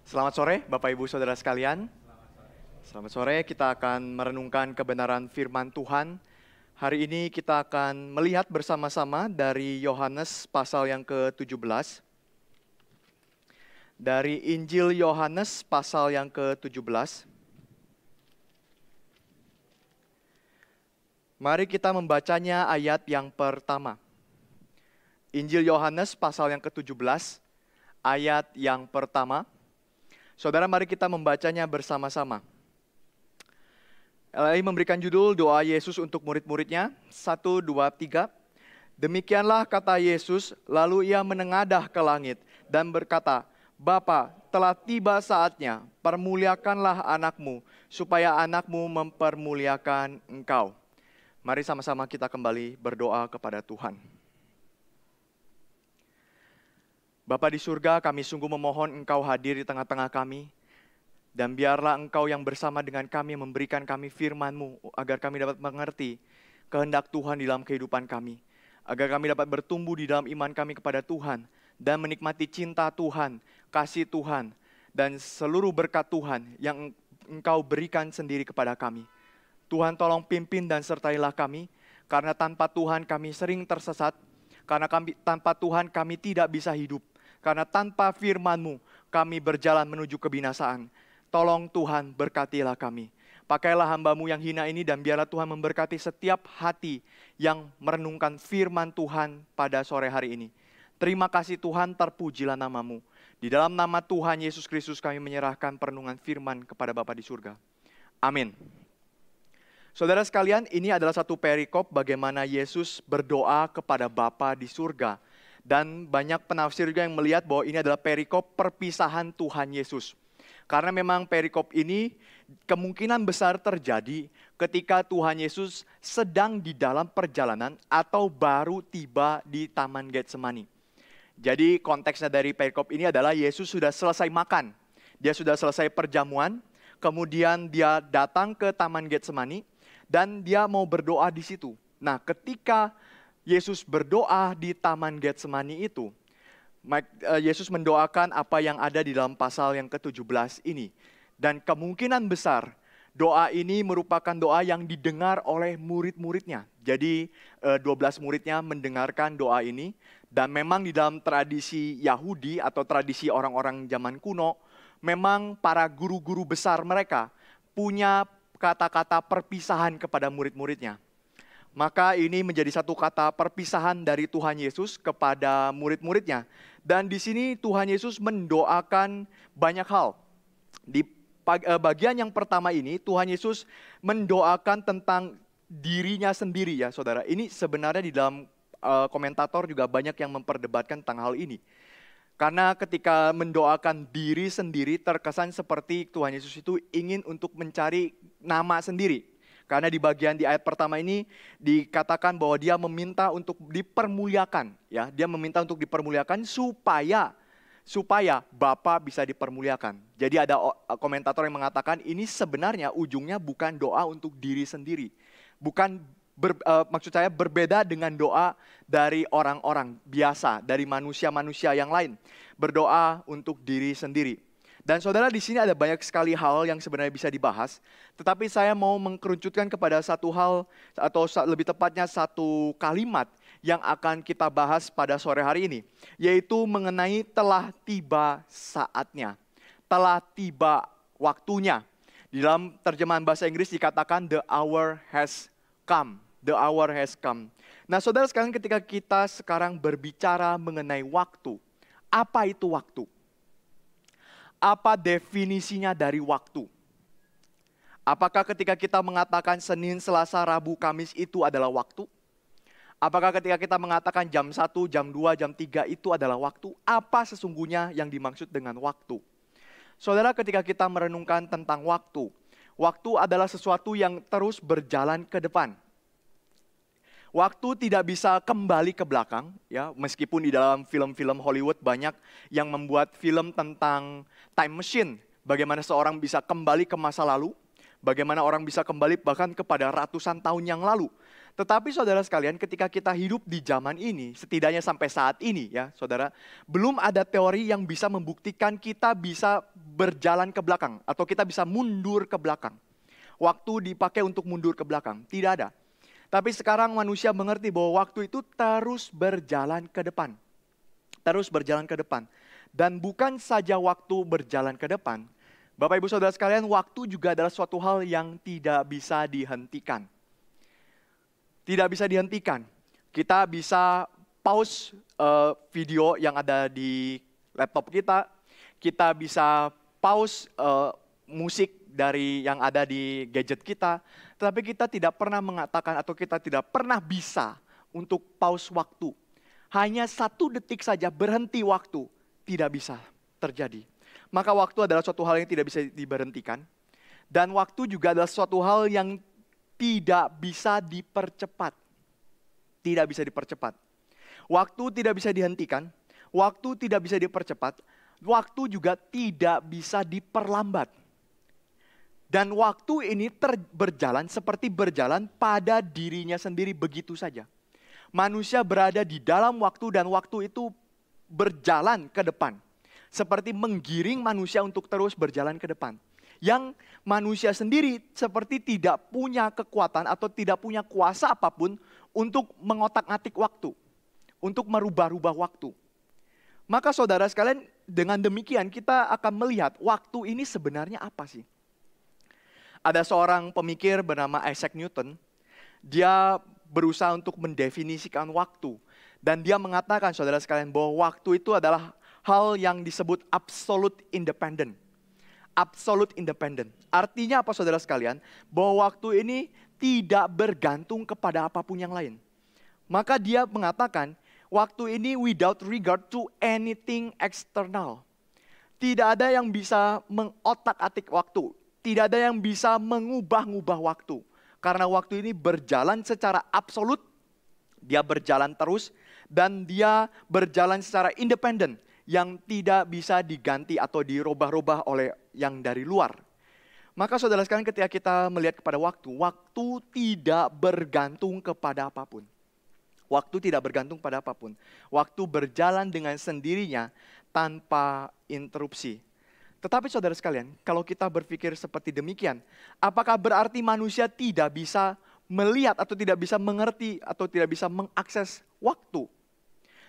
Selamat sore Bapak Ibu Saudara sekalian. Selamat sore, kita akan merenungkan kebenaran firman Tuhan. Hari ini kita akan melihat bersama-sama dari Yohanes pasal yang ke-17. Dari Injil Yohanes pasal yang ke-17. Mari kita membacanya ayat yang pertama. Injil Yohanes pasal yang ke-17, ayat yang pertama. Saudara, mari kita membacanya bersama-sama. LAI memberikan judul doa Yesus untuk murid-muridnya. 1, 2, 3. Demikianlah kata Yesus, lalu ia menengadah ke langit dan berkata, Bapa, telah tiba saatnya, permuliakanlah anakmu, supaya anakmu mempermuliakan engkau. Mari sama-sama kita kembali berdoa kepada Tuhan. Bapa di surga, kami sungguh memohon Engkau hadir di tengah-tengah kami. Dan biarlah Engkau yang bersama dengan kami memberikan kami firman-Mu, agar kami dapat mengerti kehendak Tuhan di dalam kehidupan kami. Agar kami dapat bertumbuh di dalam iman kami kepada Tuhan, dan menikmati cinta Tuhan, kasih Tuhan, dan seluruh berkat Tuhan yang Engkau berikan sendiri kepada kami. Tuhan, tolong pimpin dan sertailah kami, karena tanpa Tuhan kami sering tersesat, karena tanpa Tuhan kami tidak bisa hidup. Karena tanpa firman-Mu, kami berjalan menuju kebinasaan. Tolong Tuhan, berkatilah kami. Pakailah hamba-Mu yang hina ini dan biarlah Tuhan memberkati setiap hati yang merenungkan firman Tuhan pada sore hari ini. Terima kasih Tuhan, terpujilah nama-Mu. Di dalam nama Tuhan Yesus Kristus kami menyerahkan perenungan firman kepada Bapa di surga. Amin. Saudara sekalian, ini adalah satu perikop bagaimana Yesus berdoa kepada Bapa di surga. Dan banyak penafsir juga yang melihat bahwa ini adalah perikop perpisahan Tuhan Yesus. Karena memang perikop ini kemungkinan besar terjadi ketika Tuhan Yesus sedang di dalam perjalanan atau baru tiba di Taman Getsemani. Jadi konteksnya dari perikop ini adalah Yesus sudah selesai makan. Dia sudah selesai perjamuan, kemudian dia datang ke Taman Getsemani dan dia mau berdoa di situ. Nah, ketika Yesus berdoa di Taman Getsemani itu, Yesus mendoakan apa yang ada di dalam pasal yang ke-17 ini. Dan kemungkinan besar doa ini merupakan doa yang didengar oleh murid-muridnya. Jadi 12 muridnya mendengarkan doa ini. Dan memang di dalam tradisi Yahudi atau tradisi orang-orang zaman kuno, memang para guru-guru besar mereka punya kata-kata perpisahan kepada murid-muridnya. Maka ini menjadi satu kata perpisahan dari Tuhan Yesus kepada murid-muridnya. Dan di sini Tuhan Yesus mendoakan banyak hal. Di bagian yang pertama ini Tuhan Yesus mendoakan tentang dirinya sendiri ya saudara. Ini sebenarnya di dalam komentator juga banyak yang memperdebatkan tentang hal ini. Karena ketika mendoakan diri sendiri terkesan seperti Tuhan Yesus itu ingin untuk mencari nama sendiri. Karena di bagian di ayat pertama ini dikatakan bahwa dia meminta untuk dipermuliakan. Ya, dia meminta untuk dipermuliakan supaya Bapa bisa dipermuliakan. Jadi ada komentator yang mengatakan ini sebenarnya ujungnya bukan doa untuk diri sendiri. Bukan maksud saya berbeda dengan doa dari orang-orang biasa, dari manusia-manusia yang lain. Berdoa untuk diri sendiri. Dan saudara, di sini ada banyak sekali hal yang sebenarnya bisa dibahas. Tetapi saya mau mengkerucutkan kepada satu hal atau lebih tepatnya satu kalimat yang akan kita bahas pada sore hari ini. Yaitu mengenai telah tiba saatnya. Telah tiba waktunya. Di dalam terjemahan bahasa Inggris dikatakan the hour has come. The hour has come. Nah saudara sekalian, ketika kita sekarang berbicara mengenai waktu. Apa itu waktu? Apa definisinya dari waktu? Apakah ketika kita mengatakan Senin, Selasa, Rabu, Kamis itu adalah waktu? Apakah ketika kita mengatakan jam 1, jam 2, jam 3 itu adalah waktu? Apa sesungguhnya yang dimaksud dengan waktu? Saudara, ketika kita merenungkan tentang waktu, waktu adalah sesuatu yang terus berjalan ke depan. Waktu tidak bisa kembali ke belakang, ya, meskipun di dalam film-film Hollywood banyak yang membuat film tentang time machine, bagaimana seorang bisa kembali ke masa lalu, bagaimana orang bisa kembali bahkan kepada ratusan tahun yang lalu. Tetapi saudara sekalian, ketika kita hidup di zaman ini, setidaknya sampai saat ini ya saudara, belum ada teori yang bisa membuktikan kita bisa berjalan ke belakang atau kita bisa mundur ke belakang. Waktu dipakai untuk mundur ke belakang, tidak ada. Tapi sekarang manusia mengerti bahwa waktu itu terus berjalan ke depan. Terus berjalan ke depan. Dan bukan saja waktu berjalan ke depan, Bapak Ibu Saudara sekalian, waktu juga adalah suatu hal yang tidak bisa dihentikan. Tidak bisa dihentikan. Kita bisa pause video yang ada di laptop kita. Kita bisa pause musik dari yang ada di gadget kita. Tetapi kita tidak pernah mengatakan atau kita tidak pernah bisa untuk pause waktu. Hanya 1 detik saja berhenti waktu. Tidak bisa terjadi. Maka waktu adalah suatu hal yang tidak bisa diberhentikan. Dan waktu juga adalah suatu hal yang tidak bisa dipercepat. Tidak bisa dipercepat. Waktu tidak bisa dihentikan. Waktu tidak bisa dipercepat. Waktu juga tidak bisa diperlambat. Dan waktu ini berjalan seperti berjalan pada dirinya sendiri begitu saja. Manusia berada di dalam waktu dan waktu itu berjalan ke depan. Seperti menggiring manusia untuk terus berjalan ke depan. Yang manusia sendiri seperti tidak punya kekuatan atau tidak punya kuasa apapun untuk mengotak-atik waktu. Untuk merubah-rubah waktu. Maka saudara sekalian, dengan demikian kita akan melihat waktu ini sebenarnya apa sih? Ada seorang pemikir bernama Isaac Newton. Dia berusaha untuk mendefinisikan waktu. Dan dia mengatakan saudara sekalian bahwa waktu itu adalah hal yang disebut absolute independent. Absolute independent. Artinya apa saudara sekalian? Bahwa waktu ini tidak bergantung kepada apapun yang lain. Maka dia mengatakan waktu ini without regard to anything external. Tidak ada yang bisa mengotak-atik waktu. Tidak ada yang bisa mengubah-ngubah waktu. Karena waktu ini berjalan secara absolut. Dia berjalan terus. Dan dia berjalan secara independen. Yang tidak bisa diganti atau dirubah-rubah oleh yang dari luar. Maka saudara sekalian, ketika kita melihat kepada waktu. Waktu tidak bergantung kepada apapun. Waktu tidak bergantung pada apapun. Waktu berjalan dengan sendirinya tanpa interupsi. Tetapi saudara sekalian, kalau kita berpikir seperti demikian, apakah berarti manusia tidak bisa melihat atau tidak bisa mengerti atau tidak bisa mengakses waktu?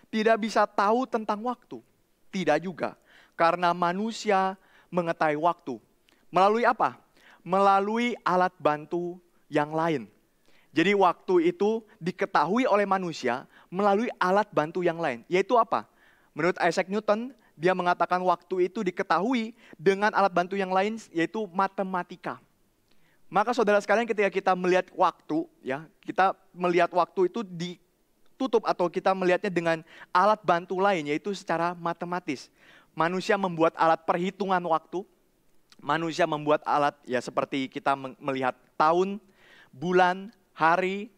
Tidak bisa tahu tentang waktu? Tidak juga. Karena manusia mengetahui waktu. Melalui apa? Melalui alat bantu yang lain. Jadi waktu itu diketahui oleh manusia melalui alat bantu yang lain. Yaitu apa? Menurut Isaac Newton, dia mengatakan waktu itu diketahui dengan alat bantu yang lain, yaitu matematika. Maka saudara sekalian, ketika kita melihat waktu, ya, kita melihat waktu itu ditutup atau kita melihatnya dengan alat bantu lain, yaitu secara matematis. Manusia membuat alat perhitungan waktu. Manusia membuat alat, ya seperti kita melihat tahun, bulan, hari,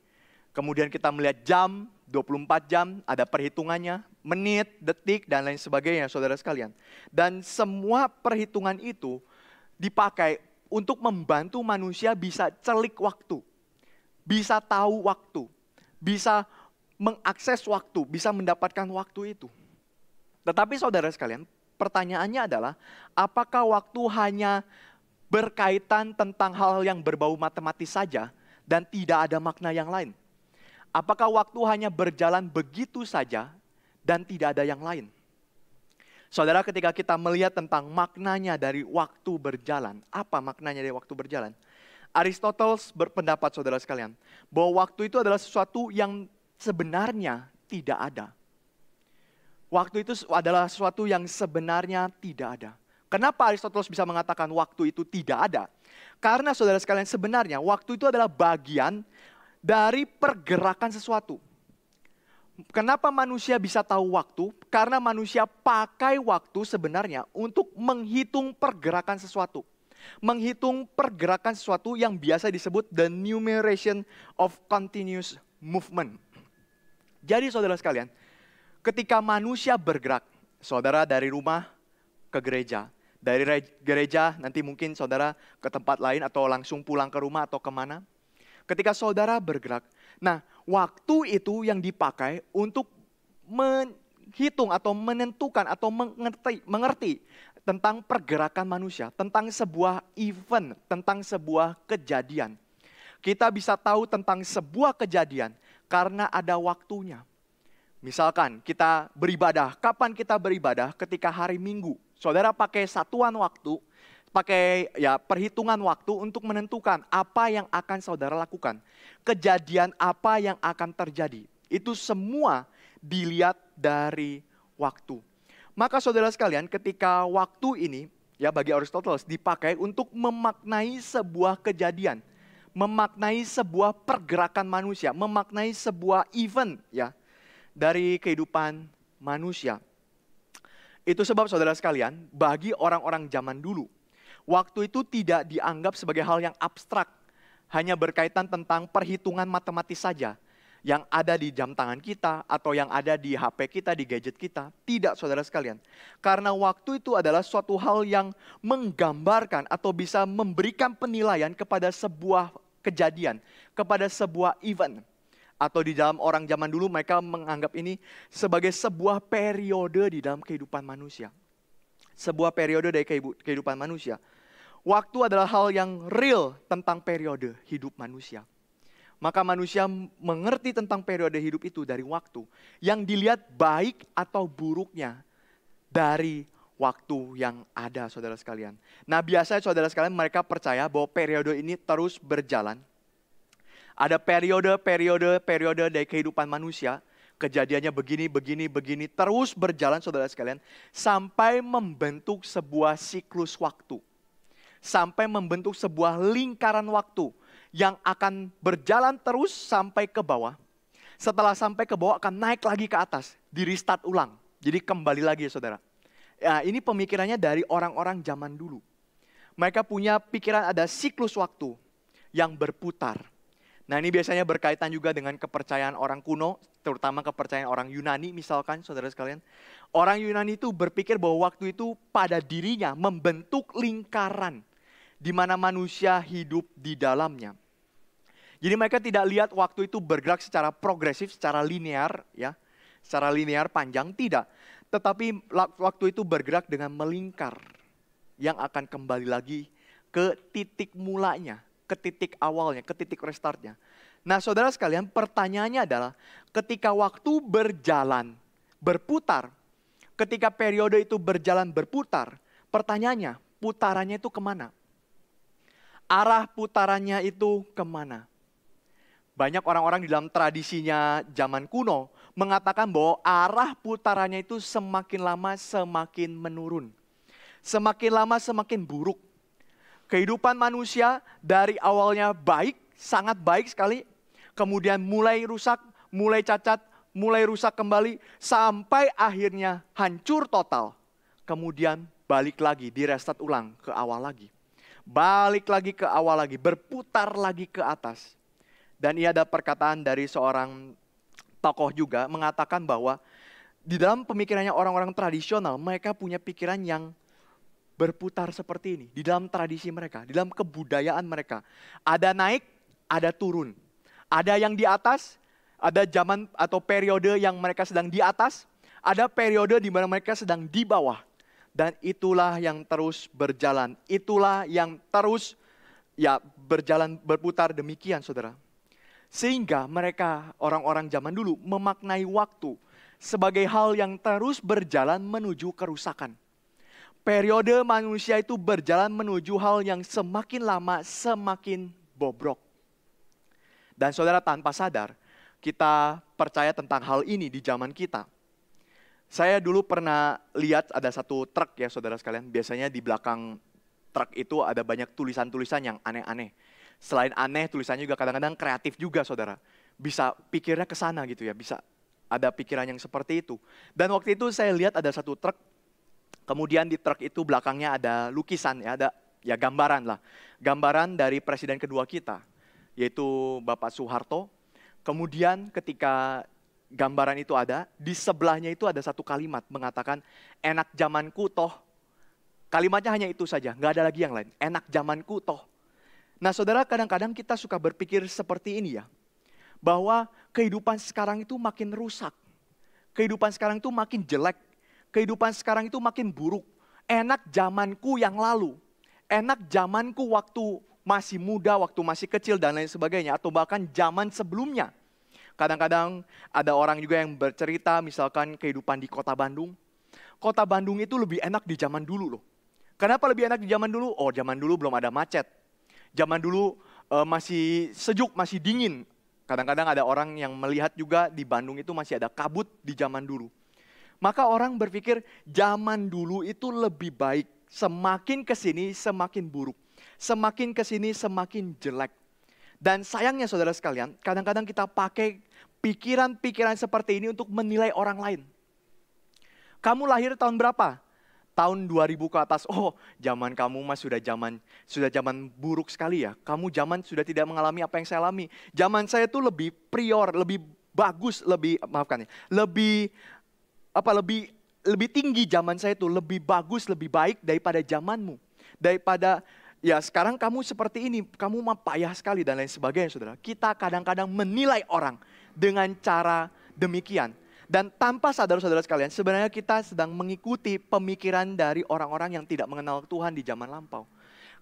kemudian kita melihat jam, 24 jam, ada perhitungannya, menit, detik, dan lain sebagainya, saudara sekalian. Dan semua perhitungan itu dipakai untuk membantu manusia bisa celik waktu, bisa tahu waktu, bisa mengakses waktu, bisa mendapatkan waktu itu. Tetapi saudara sekalian, pertanyaannya adalah, apakah waktu hanya berkaitan tentang hal-hal yang berbau matematis saja, dan tidak ada makna yang lain? Apakah waktu hanya berjalan begitu saja dan tidak ada yang lain? Saudara, ketika kita melihat tentang maknanya dari waktu berjalan, apa maknanya dari waktu berjalan? Aristoteles berpendapat, saudara sekalian, bahwa waktu itu adalah sesuatu yang sebenarnya tidak ada. Waktu itu adalah sesuatu yang sebenarnya tidak ada. Kenapa Aristoteles bisa mengatakan waktu itu tidak ada? Karena saudara sekalian, sebenarnya waktu itu adalah bagian dari pergerakan sesuatu. Kenapa manusia bisa tahu waktu? Karena manusia pakai waktu sebenarnya untuk menghitung pergerakan sesuatu. Menghitung pergerakan sesuatu yang biasa disebut the numeration of continuous movement. Jadi saudara sekalian, ketika manusia bergerak, saudara dari rumah ke gereja. Dari gereja nanti mungkin saudara ke tempat lain atau langsung pulang ke rumah atau kemana. Ketika saudara bergerak, nah waktu itu yang dipakai untuk menghitung atau menentukan atau mengerti tentang pergerakan manusia, tentang sebuah event, tentang sebuah kejadian. Kita bisa tahu tentang sebuah kejadian karena ada waktunya. Misalkan kita beribadah, kapan kita beribadah? Ketika hari Minggu. Saudara pakai satuan waktu, pakai perhitungan waktu untuk menentukan apa yang akan saudara lakukan. Kejadian apa yang akan terjadi. Itu semua dilihat dari waktu. Maka saudara sekalian, ketika waktu ini bagi Aristoteles dipakai untuk memaknai sebuah kejadian, memaknai sebuah pergerakan manusia, memaknai sebuah event dari kehidupan manusia. Itu sebab saudara sekalian, bagi orang-orang zaman dulu, waktu itu tidak dianggap sebagai hal yang abstrak, hanya berkaitan tentang perhitungan matematis saja, yang ada di jam tangan kita, atau yang ada di HP kita, di gadget kita. Tidak saudara sekalian. Karena waktu itu adalah suatu hal yang menggambarkan atau bisa memberikan penilaian kepada sebuah kejadian, kepada sebuah event. Atau di dalam orang zaman dulu mereka menganggap ini sebagai sebuah periode di dalam kehidupan manusia. Sebuah periode dari kehidupan manusia. Waktu adalah hal yang real tentang periode hidup manusia. Maka manusia mengerti tentang periode hidup itu dari waktu. Yang dilihat baik atau buruknya dari waktu yang ada, saudara sekalian. Nah, biasanya saudara sekalian mereka percaya bahwa periode ini terus berjalan. Ada periode dari kehidupan manusia. Kejadiannya begini, terus berjalan saudara sekalian. Sampai membentuk sebuah siklus waktu. Sampai membentuk sebuah lingkaran waktu. Yang akan berjalan terus sampai ke bawah. Setelah sampai ke bawah akan naik lagi ke atas. Di restart ulang. Jadi kembali lagi ya saudara. Ya, ini pemikirannya dari orang-orang zaman dulu. Mereka punya pikiran ada siklus waktu yang berputar. Nah, ini biasanya berkaitan juga dengan kepercayaan orang kuno, terutama kepercayaan orang Yunani misalkan, saudara sekalian. Orang Yunani itu berpikir bahwa waktu itu pada dirinya membentuk lingkaran di mana manusia hidup di dalamnya. Jadi mereka tidak lihat waktu itu bergerak secara progresif, secara linear, secara linear panjang, tidak. Tetapi waktu itu bergerak dengan melingkar yang akan kembali lagi ke titik mulanya. Ke titik awalnya, ke titik restartnya. Nah saudara sekalian, pertanyaannya adalah ketika waktu berjalan, berputar, ketika periode itu berjalan berputar, pertanyaannya, putarannya itu kemana? Arah putarannya itu kemana? Banyak orang-orang di dalam tradisinya zaman kuno mengatakan bahwa arah putarannya itu semakin lama semakin menurun. Semakin lama semakin buruk. Kehidupan manusia dari awalnya baik, sangat baik sekali. Kemudian mulai rusak, mulai cacat, mulai rusak kembali. Sampai akhirnya hancur total. Kemudian balik lagi, direstart ulang ke awal lagi. Balik lagi ke awal lagi, berputar lagi ke atas. Dan ia ada perkataan dari seorang tokoh juga mengatakan bahwa di dalam pemikirannya orang-orang tradisional, mereka punya pikiran yang berputar seperti ini di dalam tradisi mereka, di dalam kebudayaan mereka. Ada naik, ada turun. Ada yang di atas, ada zaman atau periode yang mereka sedang di atas, ada periode di mana mereka sedang di bawah. Dan itulah yang terus berjalan. Itulah yang terus berjalan, berputar demikian saudara. Sehingga mereka orang-orang zaman dulu memaknai waktu sebagai hal yang terus berjalan menuju kerusakan. Periode manusia itu berjalan menuju hal yang semakin lama semakin bobrok. Dan saudara tanpa sadar, kita percaya tentang hal ini di zaman kita. Saya dulu pernah lihat ada satu truk ya saudara sekalian. Biasanya di belakang truk itu ada banyak tulisan-tulisan yang aneh-aneh. Selain aneh, tulisannya juga kadang-kadang kreatif juga saudara. Bisa pikirnya ke sana gitu ya, bisa ada pikiran yang seperti itu. Dan waktu itu saya lihat ada satu truk. Kemudian di truk itu belakangnya ada lukisan, ada gambaran lah. Gambaran dari presiden kedua kita, yaitu Bapak Soeharto. Kemudian ketika gambaran itu ada, di sebelahnya itu ada satu kalimat mengatakan, enak zamanku toh. Kalimatnya hanya itu saja, nggak ada lagi yang lain. Enak zamanku toh. Nah saudara, kadang-kadang kita suka berpikir seperti ini ya. Bahwa kehidupan sekarang itu makin rusak. Kehidupan sekarang itu makin jelek. Kehidupan sekarang itu makin buruk. enak zamanku yang lalu. Enak zamanku waktu masih muda, waktu masih kecil dan lain sebagainya. Atau bahkan zaman sebelumnya. Kadang-kadang ada orang juga yang bercerita misalkan kehidupan di kota Bandung. Kota Bandung itu lebih enak di zaman dulu loh. Kenapa lebih enak di zaman dulu? Oh, zaman dulu belum ada macet. Zaman dulu masih sejuk, masih dingin. Kadang-kadang ada orang yang melihat juga di Bandung itu masih ada kabut di zaman dulu. Maka orang berpikir zaman dulu itu lebih baik. Semakin kesini semakin buruk. Semakin kesini semakin jelek. Dan sayangnya saudara sekalian, kadang-kadang kita pakai pikiran-pikiran seperti ini untuk menilai orang lain. Kamu lahir tahun berapa? Tahun 2000 ke atas. Oh, zaman kamu mas sudah zaman buruk sekali ya. Kamu zaman sudah tidak mengalami apa yang saya alami. Zaman saya itu lebih prior, lebih bagus, lebih tinggi zaman saya itu, lebih bagus, lebih baik daripada zamanmu. Daripada ya sekarang kamu seperti ini, kamu mah payah sekali dan lain sebagainya, saudara. Kita kadang-kadang menilai orang dengan cara demikian. Dan tanpa sadar saudara sekalian, sebenarnya kita sedang mengikuti pemikiran dari orang-orang yang tidak mengenal Tuhan di zaman lampau.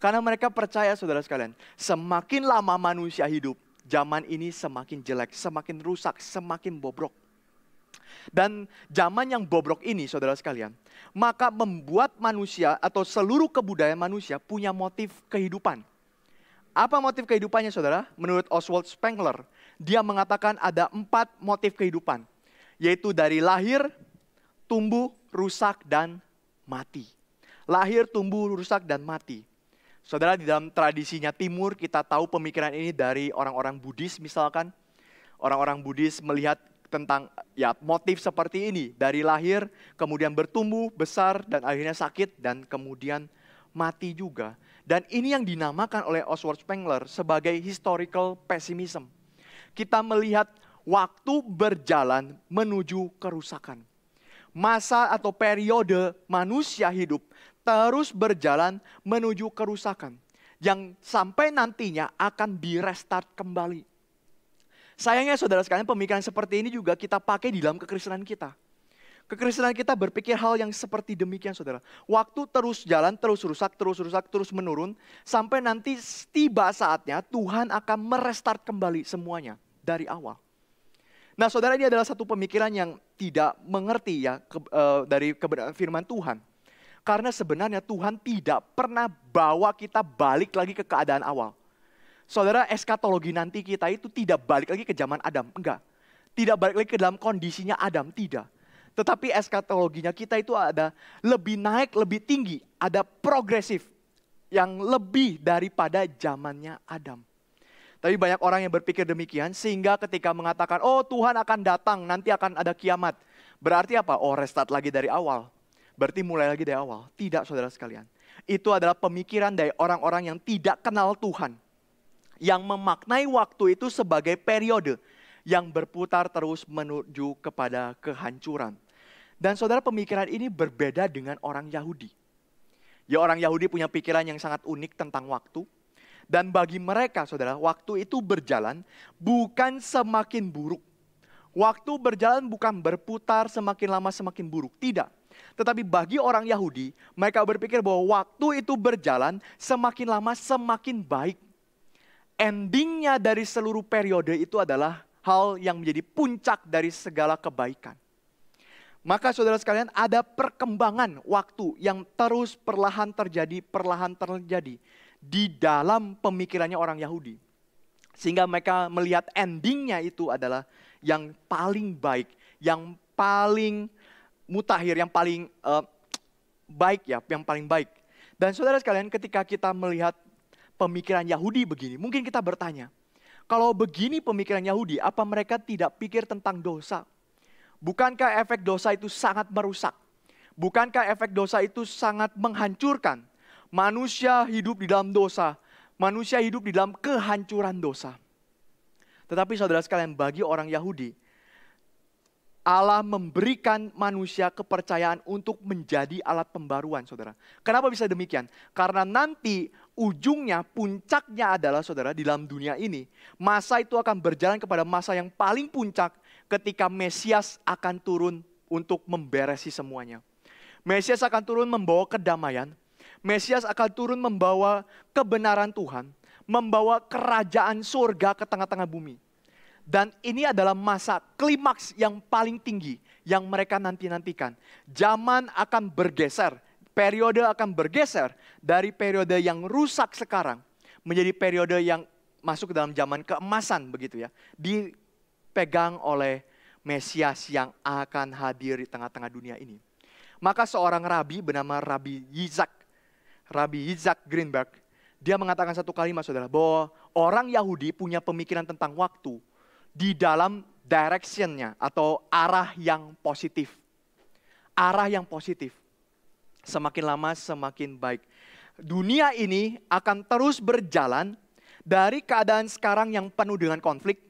Karena mereka percaya saudara sekalian, semakin lama manusia hidup, zaman ini semakin jelek, semakin rusak, semakin bobrok. Dan zaman yang bobrok ini saudara sekalian, maka membuat manusia atau seluruh kebudayaan manusia punya motif kehidupan. Apa motif kehidupannya saudara? Menurut Oswald Spengler, dia mengatakan ada 4 motif kehidupan. Yaitu dari lahir, tumbuh, rusak, dan mati. Lahir, tumbuh, rusak, dan mati. Saudara, di dalam tradisinya Timur, kita tahu pemikiran ini dari orang-orang Buddhis misalkan. Orang-orang Buddhis melihat tentang ya motif seperti ini. Dari lahir, kemudian bertumbuh, besar, dan akhirnya sakit, dan kemudian mati juga. Dan ini yang dinamakan oleh Oswald Spengler sebagai historical pessimism. Kita melihat waktu berjalan menuju kerusakan. Masa atau periode manusia hidup terus berjalan menuju kerusakan. Yang sampai nantinya akan direstart kembali. Sayangnya saudara sekalian, pemikiran seperti ini juga kita pakai di dalam kekristenan kita. Kekristenan kita berpikir hal yang seperti demikian saudara. Waktu terus jalan, terus rusak, terus menurun. Sampai nanti tiba saatnya Tuhan akan merestart kembali semuanya dari awal. Nah saudara, ini adalah satu pemikiran yang tidak mengerti ya dari kebenaran firman Tuhan. Karena sebenarnya Tuhan tidak pernah bawa kita balik lagi ke keadaan awal. Saudara, eskatologi nanti kita itu tidak balik lagi ke zaman Adam, enggak. Tidak balik lagi ke dalam kondisinya Adam, tidak. Tetapi eskatologinya kita itu ada lebih naik, lebih tinggi, ada progresif yang lebih daripada zamannya Adam. Tapi banyak orang yang berpikir demikian sehingga ketika mengatakan, oh Tuhan akan datang, nanti akan ada kiamat. Berarti apa? Oh restart lagi dari awal. Berarti mulai lagi dari awal. Tidak saudara sekalian. Itu adalah pemikiran dari orang-orang yang tidak kenal Tuhan. Yang memaknai waktu itu sebagai periode yang berputar terus menuju kepada kehancuran. Dan saudara, pemikiran ini berbeda dengan orang Yahudi. Ya orang Yahudi punya pikiran yang sangat unik tentang waktu. Dan bagi mereka saudara, waktu itu berjalan bukan semakin buruk. Waktu berjalan bukan berputar semakin lama semakin buruk. Tidak. Tetapi bagi orang Yahudi, mereka berpikir bahwa waktu itu berjalan semakin lama semakin baik. Endingnya dari seluruh periode itu adalah hal yang menjadi puncak dari segala kebaikan. Maka saudara sekalian, ada perkembangan waktu yang terus perlahan terjadi di dalam pemikirannya orang Yahudi. Sehingga mereka melihat endingnya itu adalah yang paling baik, yang paling mutakhir, yang paling baik ya, yang paling baik. Dan saudara sekalian, ketika kita melihat pemikiran Yahudi begini, mungkin kita bertanya, kalau begini pemikiran Yahudi, apa mereka tidak pikir tentang dosa? Bukankah efek dosa itu sangat merusak? Bukankah efek dosa itu sangat menghancurkan? Manusia hidup di dalam dosa. Manusia hidup di dalam kehancuran dosa. Tetapi saudara sekalian, bagi orang Yahudi, Allah memberikan manusia kepercayaan untuk menjadi alat pembaruan, saudara. Kenapa bisa demikian? Karena nanti ujungnya, puncaknya adalah, saudara, di dalam dunia ini, masa itu akan berjalan kepada masa yang paling puncak ketika Mesias akan turun untuk memberesi semuanya. Mesias akan turun membawa kedamaian. Mesias akan turun membawa kebenaran Tuhan, membawa kerajaan surga ke tengah-tengah bumi. Dan ini adalah masa klimaks yang paling tinggi yang mereka nanti-nantikan. Zaman akan bergeser, periode akan bergeser dari periode yang rusak sekarang menjadi periode yang masuk ke dalam zaman keemasan begitu ya. Dipegang oleh Mesias yang akan hadir di tengah-tengah dunia ini. Maka seorang rabi bernama Rabbi Yitzhak Greenberg, dia mengatakan satu kalimat saudara, bahwa orang Yahudi punya pemikiran tentang waktu di dalam directionnya atau arah yang positif. Arah yang positif. Semakin lama semakin baik. Dunia ini akan terus berjalan dari keadaan sekarang yang penuh dengan konflik,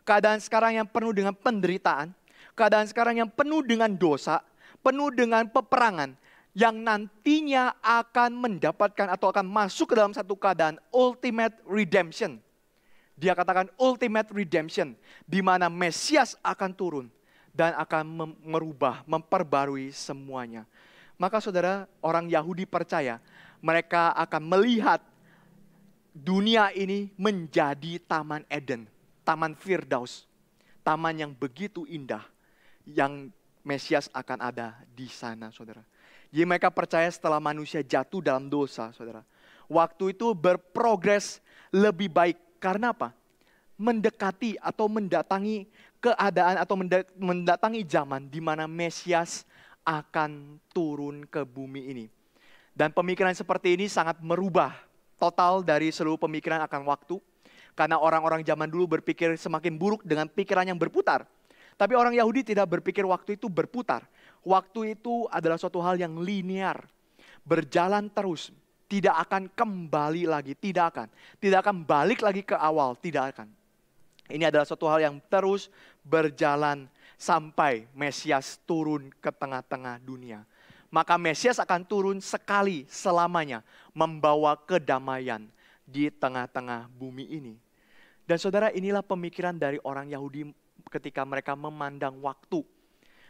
keadaan sekarang yang penuh dengan penderitaan, keadaan sekarang yang penuh dengan dosa, penuh dengan peperangan, yang nantinya akan mendapatkan atau akan masuk ke dalam satu keadaan ultimate redemption. Dia katakan ultimate redemption, di mana Mesias akan turun dan akan merubah, memperbarui semuanya. Maka saudara, orang Yahudi percaya mereka akan melihat dunia ini menjadi Taman Eden, Taman Firdaus, taman yang begitu indah, yang Mesias akan ada di sana, saudara. Jadi mereka percaya setelah manusia jatuh dalam dosa, saudara, waktu itu berprogres lebih baik. Karena apa? Mendekati atau mendatangi keadaan atau mendatangi zaman di mana Mesias akan turun ke bumi ini. Dan pemikiran seperti ini sangat merubah total dari seluruh pemikiran akan waktu. Karena orang-orang zaman dulu berpikir semakin buruk dengan pikiran yang berputar. Tapi orang Yahudi tidak berpikir waktu itu berputar. Waktu itu adalah suatu hal yang linear. Berjalan terus. Tidak akan kembali lagi, tidak akan. Tidak akan balik lagi ke awal, tidak akan. Ini adalah suatu hal yang terus berjalan sampai Mesias turun ke tengah-tengah dunia. Maka Mesias akan turun sekali selamanya membawa kedamaian di tengah-tengah bumi ini. Dan saudara, inilah pemikiran dari orang Yahudi ketika mereka memandang waktu.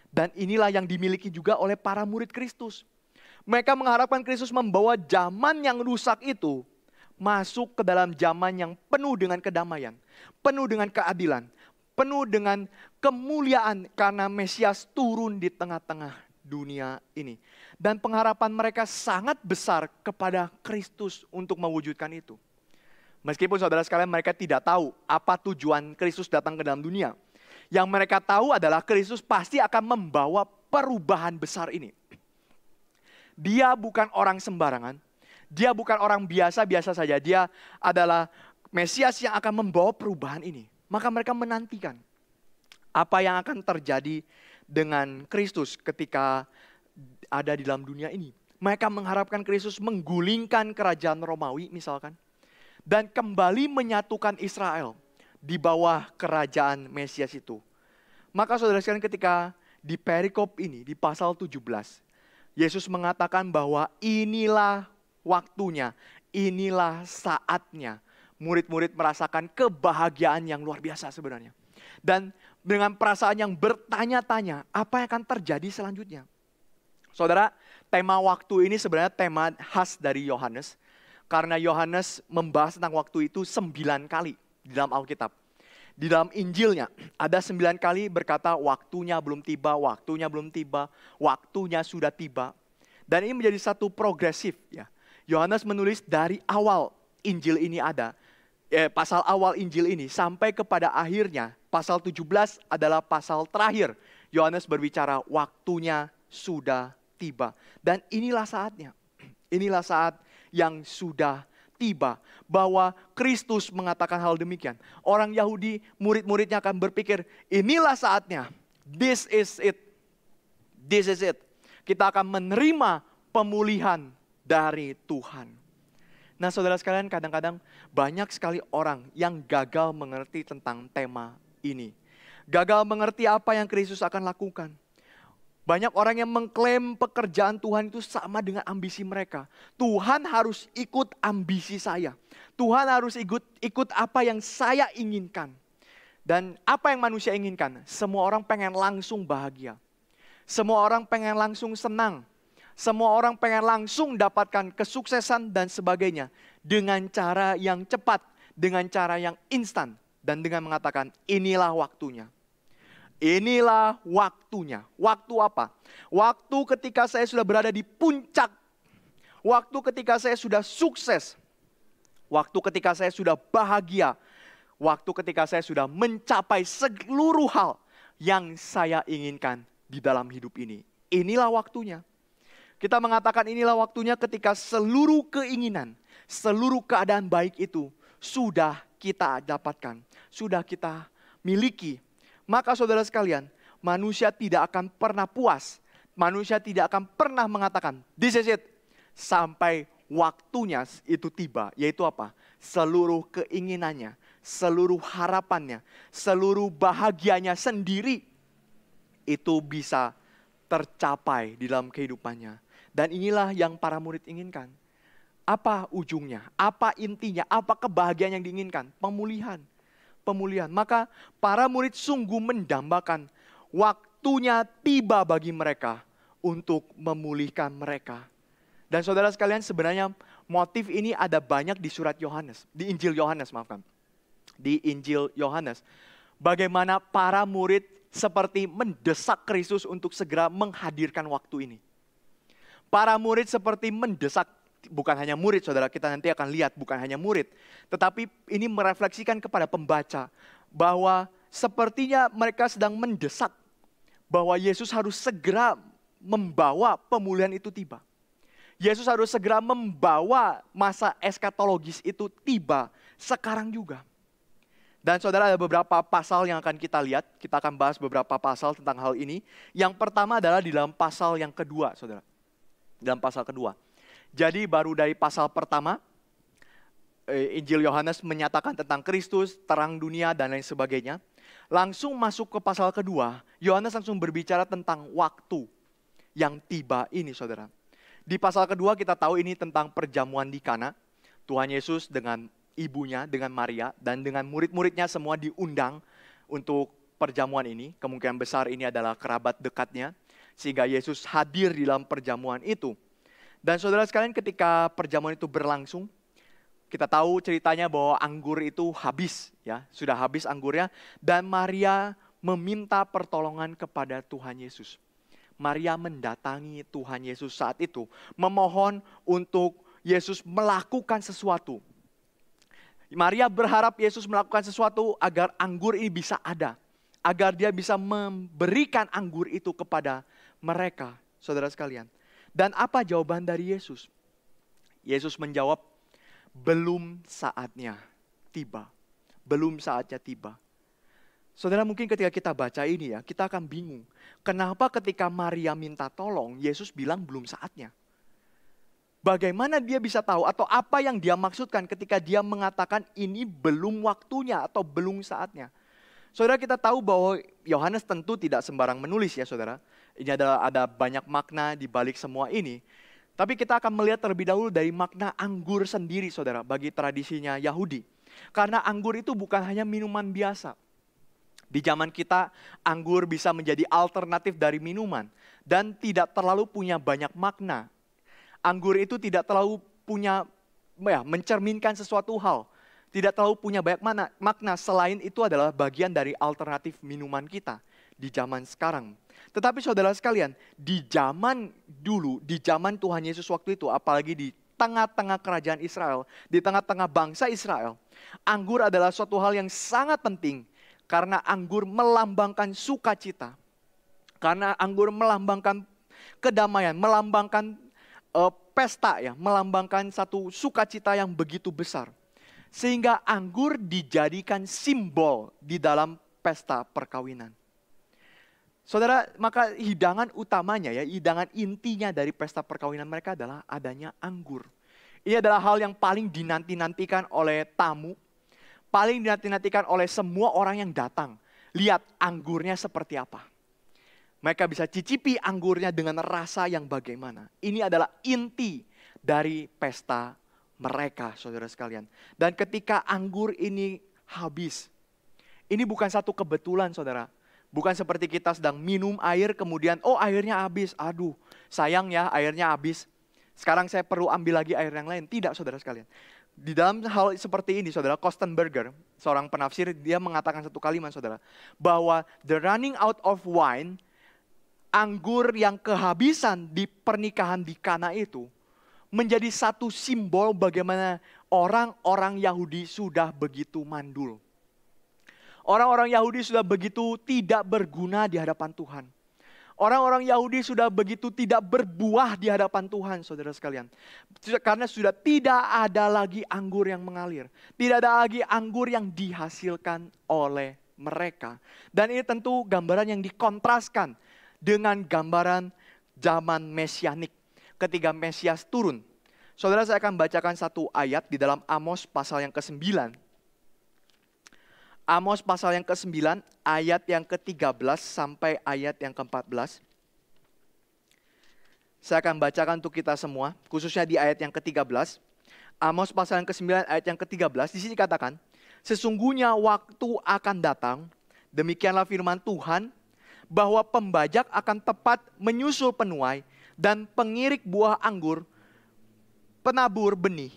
Dan inilah yang dimiliki juga oleh para murid Kristus. Mereka mengharapkan Kristus membawa zaman yang rusak itu masuk ke dalam zaman yang penuh dengan kedamaian, penuh dengan keadilan, penuh dengan kemuliaan karena Mesias turun di tengah-tengah dunia ini. Dan pengharapan mereka sangat besar kepada Kristus untuk mewujudkan itu. Meskipun saudara sekalian mereka tidak tahu apa tujuan Kristus datang ke dalam dunia. Yang mereka tahu adalah Kristus pasti akan membawa perubahan besar ini. Dia bukan orang sembarangan. Dia bukan orang biasa-biasa saja. Dia adalah Mesias yang akan membawa perubahan ini. Maka mereka menantikan apa yang akan terjadi dengan Kristus ketika ada di dalam dunia ini. Mereka mengharapkan Kristus menggulingkan kerajaan Romawi misalkan. Dan kembali menyatukan Israel di bawah kerajaan Mesias itu. Maka saudara sekalian ketika di perikop ini, di pasal 17, Yesus mengatakan bahwa inilah waktunya, inilah saatnya. Murid-murid merasakan kebahagiaan yang luar biasa sebenarnya. Dan dengan perasaan yang bertanya-tanya, apa yang akan terjadi selanjutnya? Saudara, tema waktu ini sebenarnya tema khas dari Yohanes. Karena Yohanes membahas tentang waktu itu 9 kali di dalam Alkitab. Di dalam Injilnya ada 9 kali berkata waktunya belum tiba, waktunya belum tiba, waktunya sudah tiba. Dan ini menjadi satu progresif ya. Yohanes menulis dari awal Injil ini ada, pasal awal Injil ini sampai kepada akhirnya pasal 17 adalah pasal terakhir. Yohanes berbicara waktunya sudah tiba. Dan inilah saatnya. Inilah saat yang sudah tiba. Bahwa Kristus mengatakan hal demikian. Orang Yahudi, murid-muridnya akan berpikir, inilah saatnya. This is it. This is it. Kita akan menerima pemulihan dari Tuhan. Nah saudara sekalian, kadang-kadang banyak sekali orang yang gagal mengerti tentang tema ini. Gagal mengerti apa yang Kristus akan lakukan. Banyak orang yang mengklaim pekerjaan Tuhan itu sama dengan ambisi mereka. Tuhan harus ikut ambisi saya. Tuhan harus ikut apa yang saya inginkan. Dan apa yang manusia inginkan? Semua orang pengen langsung bahagia. Semua orang pengen langsung senang. Semua orang pengen langsung dapatkan kesuksesan dan sebagainya dengan cara yang cepat, dengan cara yang instan, dan dengan mengatakan inilah waktunya. Inilah waktunya. Waktu apa? Waktu ketika saya sudah berada di puncak. Waktu ketika saya sudah sukses. Waktu ketika saya sudah bahagia. Waktu ketika saya sudah mencapai seluruh hal yang saya inginkan di dalam hidup ini. Inilah waktunya. Kita mengatakan inilah waktunya ketika seluruh keinginan, seluruh keadaan baik itu sudah kita dapatkan, sudah kita miliki. Maka saudara sekalian, manusia tidak akan pernah puas. Manusia tidak akan pernah mengatakan, this is it. Sampai waktunya itu tiba. Yaitu apa? Seluruh keinginannya, seluruh harapannya, seluruh bahagianya sendiri. Itu bisa tercapai di dalam kehidupannya. Dan inilah yang para murid inginkan. Apa ujungnya? Apa intinya? Apa kebahagiaan yang diinginkan? Pemulihan. Pemulihan. Maka para murid sungguh mendambakan waktunya tiba bagi mereka untuk memulihkan mereka. Dan saudara sekalian, sebenarnya motif ini ada banyak di surat Yohanes, di Injil Yohanes, maafkan. Di Injil Yohanes. Bagaimana para murid seperti mendesak Kristus untuk segera menghadirkan waktu ini. Para murid seperti mendesak, bukan hanya murid saudara, kita nanti akan lihat bukan hanya murid. Tetapi ini merefleksikan kepada pembaca bahwa sepertinya mereka sedang mendesak bahwa Yesus harus segera membawa pemulihan itu tiba. Yesus harus segera membawa masa eskatologis itu tiba sekarang juga. Dan saudara, ada beberapa pasal yang akan kita lihat. Kita akan bahas beberapa pasal tentang hal ini. Yang pertama adalah di dalam pasal yang kedua, saudara. Dalam pasal kedua. Jadi baru dari pasal pertama, Injil Yohanes menyatakan tentang Kristus, terang dunia, dan lain sebagainya. Langsung masuk ke pasal kedua, Yohanes langsung berbicara tentang waktu yang tiba ini, saudara. Di pasal kedua kita tahu ini tentang perjamuan di Kana. Tuhan Yesus dengan ibunya, dengan Maria, dan dengan murid-muridnya semua diundang untuk perjamuan ini. Kemungkinan besar ini adalah kerabat dekatnya. Sehingga Yesus hadir di dalam perjamuan itu. Dan saudara sekalian, ketika perjamuan itu berlangsung, kita tahu ceritanya bahwa anggur itu habis, ya, sudah habis anggurnya, dan Maria meminta pertolongan kepada Tuhan Yesus. Maria mendatangi Tuhan Yesus saat itu, memohon untuk Yesus melakukan sesuatu. Maria berharap Yesus melakukan sesuatu agar anggur ini bisa ada, agar dia bisa memberikan anggur itu kepada mereka, saudara sekalian. Dan apa jawaban dari Yesus? Yesus menjawab, belum saatnya tiba. Belum saatnya tiba. Saudara, mungkin ketika kita baca ini ya, kita akan bingung. Kenapa ketika Maria minta tolong, Yesus bilang belum saatnya? Bagaimana dia bisa tahu atau apa yang dia maksudkan ketika dia mengatakan ini belum waktunya atau belum saatnya? Saudara, kita tahu bahwa Yohanes tentu tidak sembarang menulis ya saudara. Ini ada banyak makna di balik semua ini. Tapi kita akan melihat terlebih dahulu dari makna anggur sendiri saudara bagi tradisinya Yahudi. Karena anggur itu bukan hanya minuman biasa. Di zaman kita anggur bisa menjadi alternatif dari minuman. Dan tidak terlalu punya banyak makna. Anggur itu tidak terlalu punya mencerminkan sesuatu hal. Tidak terlalu punya banyak makna selain itu adalah bagian dari alternatif minuman kita di zaman sekarang. Tetapi saudara sekalian, di zaman dulu, di zaman Tuhan Yesus waktu itu, apalagi di tengah-tengah kerajaan Israel, di tengah-tengah bangsa Israel, anggur adalah suatu hal yang sangat penting karena anggur melambangkan sukacita. Karena anggur melambangkan kedamaian, melambangkan pesta ya, melambangkan satu sukacita yang begitu besar. Sehingga anggur dijadikan simbol di dalam pesta perkawinan. Saudara, maka hidangan utamanya ya, hidangan intinya dari pesta perkawinan mereka adalah adanya anggur. Ini adalah hal yang paling dinanti-nantikan oleh tamu, paling dinanti-nantikan oleh semua orang yang datang. Lihat anggurnya seperti apa. Mereka bisa cicipi anggurnya dengan rasa yang bagaimana. Ini adalah inti dari pesta mereka, saudara sekalian. Dan ketika anggur ini habis, ini bukan satu kebetulan, saudara. Bukan seperti kita sedang minum air kemudian, oh airnya habis, aduh sayang ya airnya habis. Sekarang saya perlu ambil lagi air yang lain. Tidak, saudara sekalian. Di dalam hal seperti ini, saudara, Kostenberger, seorang penafsir, dia mengatakan satu kalimat, saudara, bahwa the running out of wine, anggur yang kehabisan di pernikahan di Kana itu, menjadi satu simbol bagaimana orang-orang Yahudi sudah begitu mandul. Orang-orang Yahudi sudah begitu tidak berguna di hadapan Tuhan. Orang-orang Yahudi sudah begitu tidak berbuah di hadapan Tuhan, saudara sekalian. Karena sudah tidak ada lagi anggur yang mengalir. Tidak ada lagi anggur yang dihasilkan oleh mereka. Dan ini tentu gambaran yang dikontraskan dengan gambaran zaman Mesianik. Ketika Mesias turun. Saudara, saya akan bacakan satu ayat di dalam Amos pasal yang ke-9. Amos pasal yang ke-9, ayat yang ke-13 sampai ayat yang ke-14. Saya akan bacakan untuk kita semua, khususnya di ayat yang ke-13. Amos pasal yang ke-9, ayat yang ke-13, di sini katakan, sesungguhnya waktu akan datang, demikianlah firman Tuhan, bahwa pembajak akan tepat menyusul penuai, dan pengirik buah anggur, penabur benih.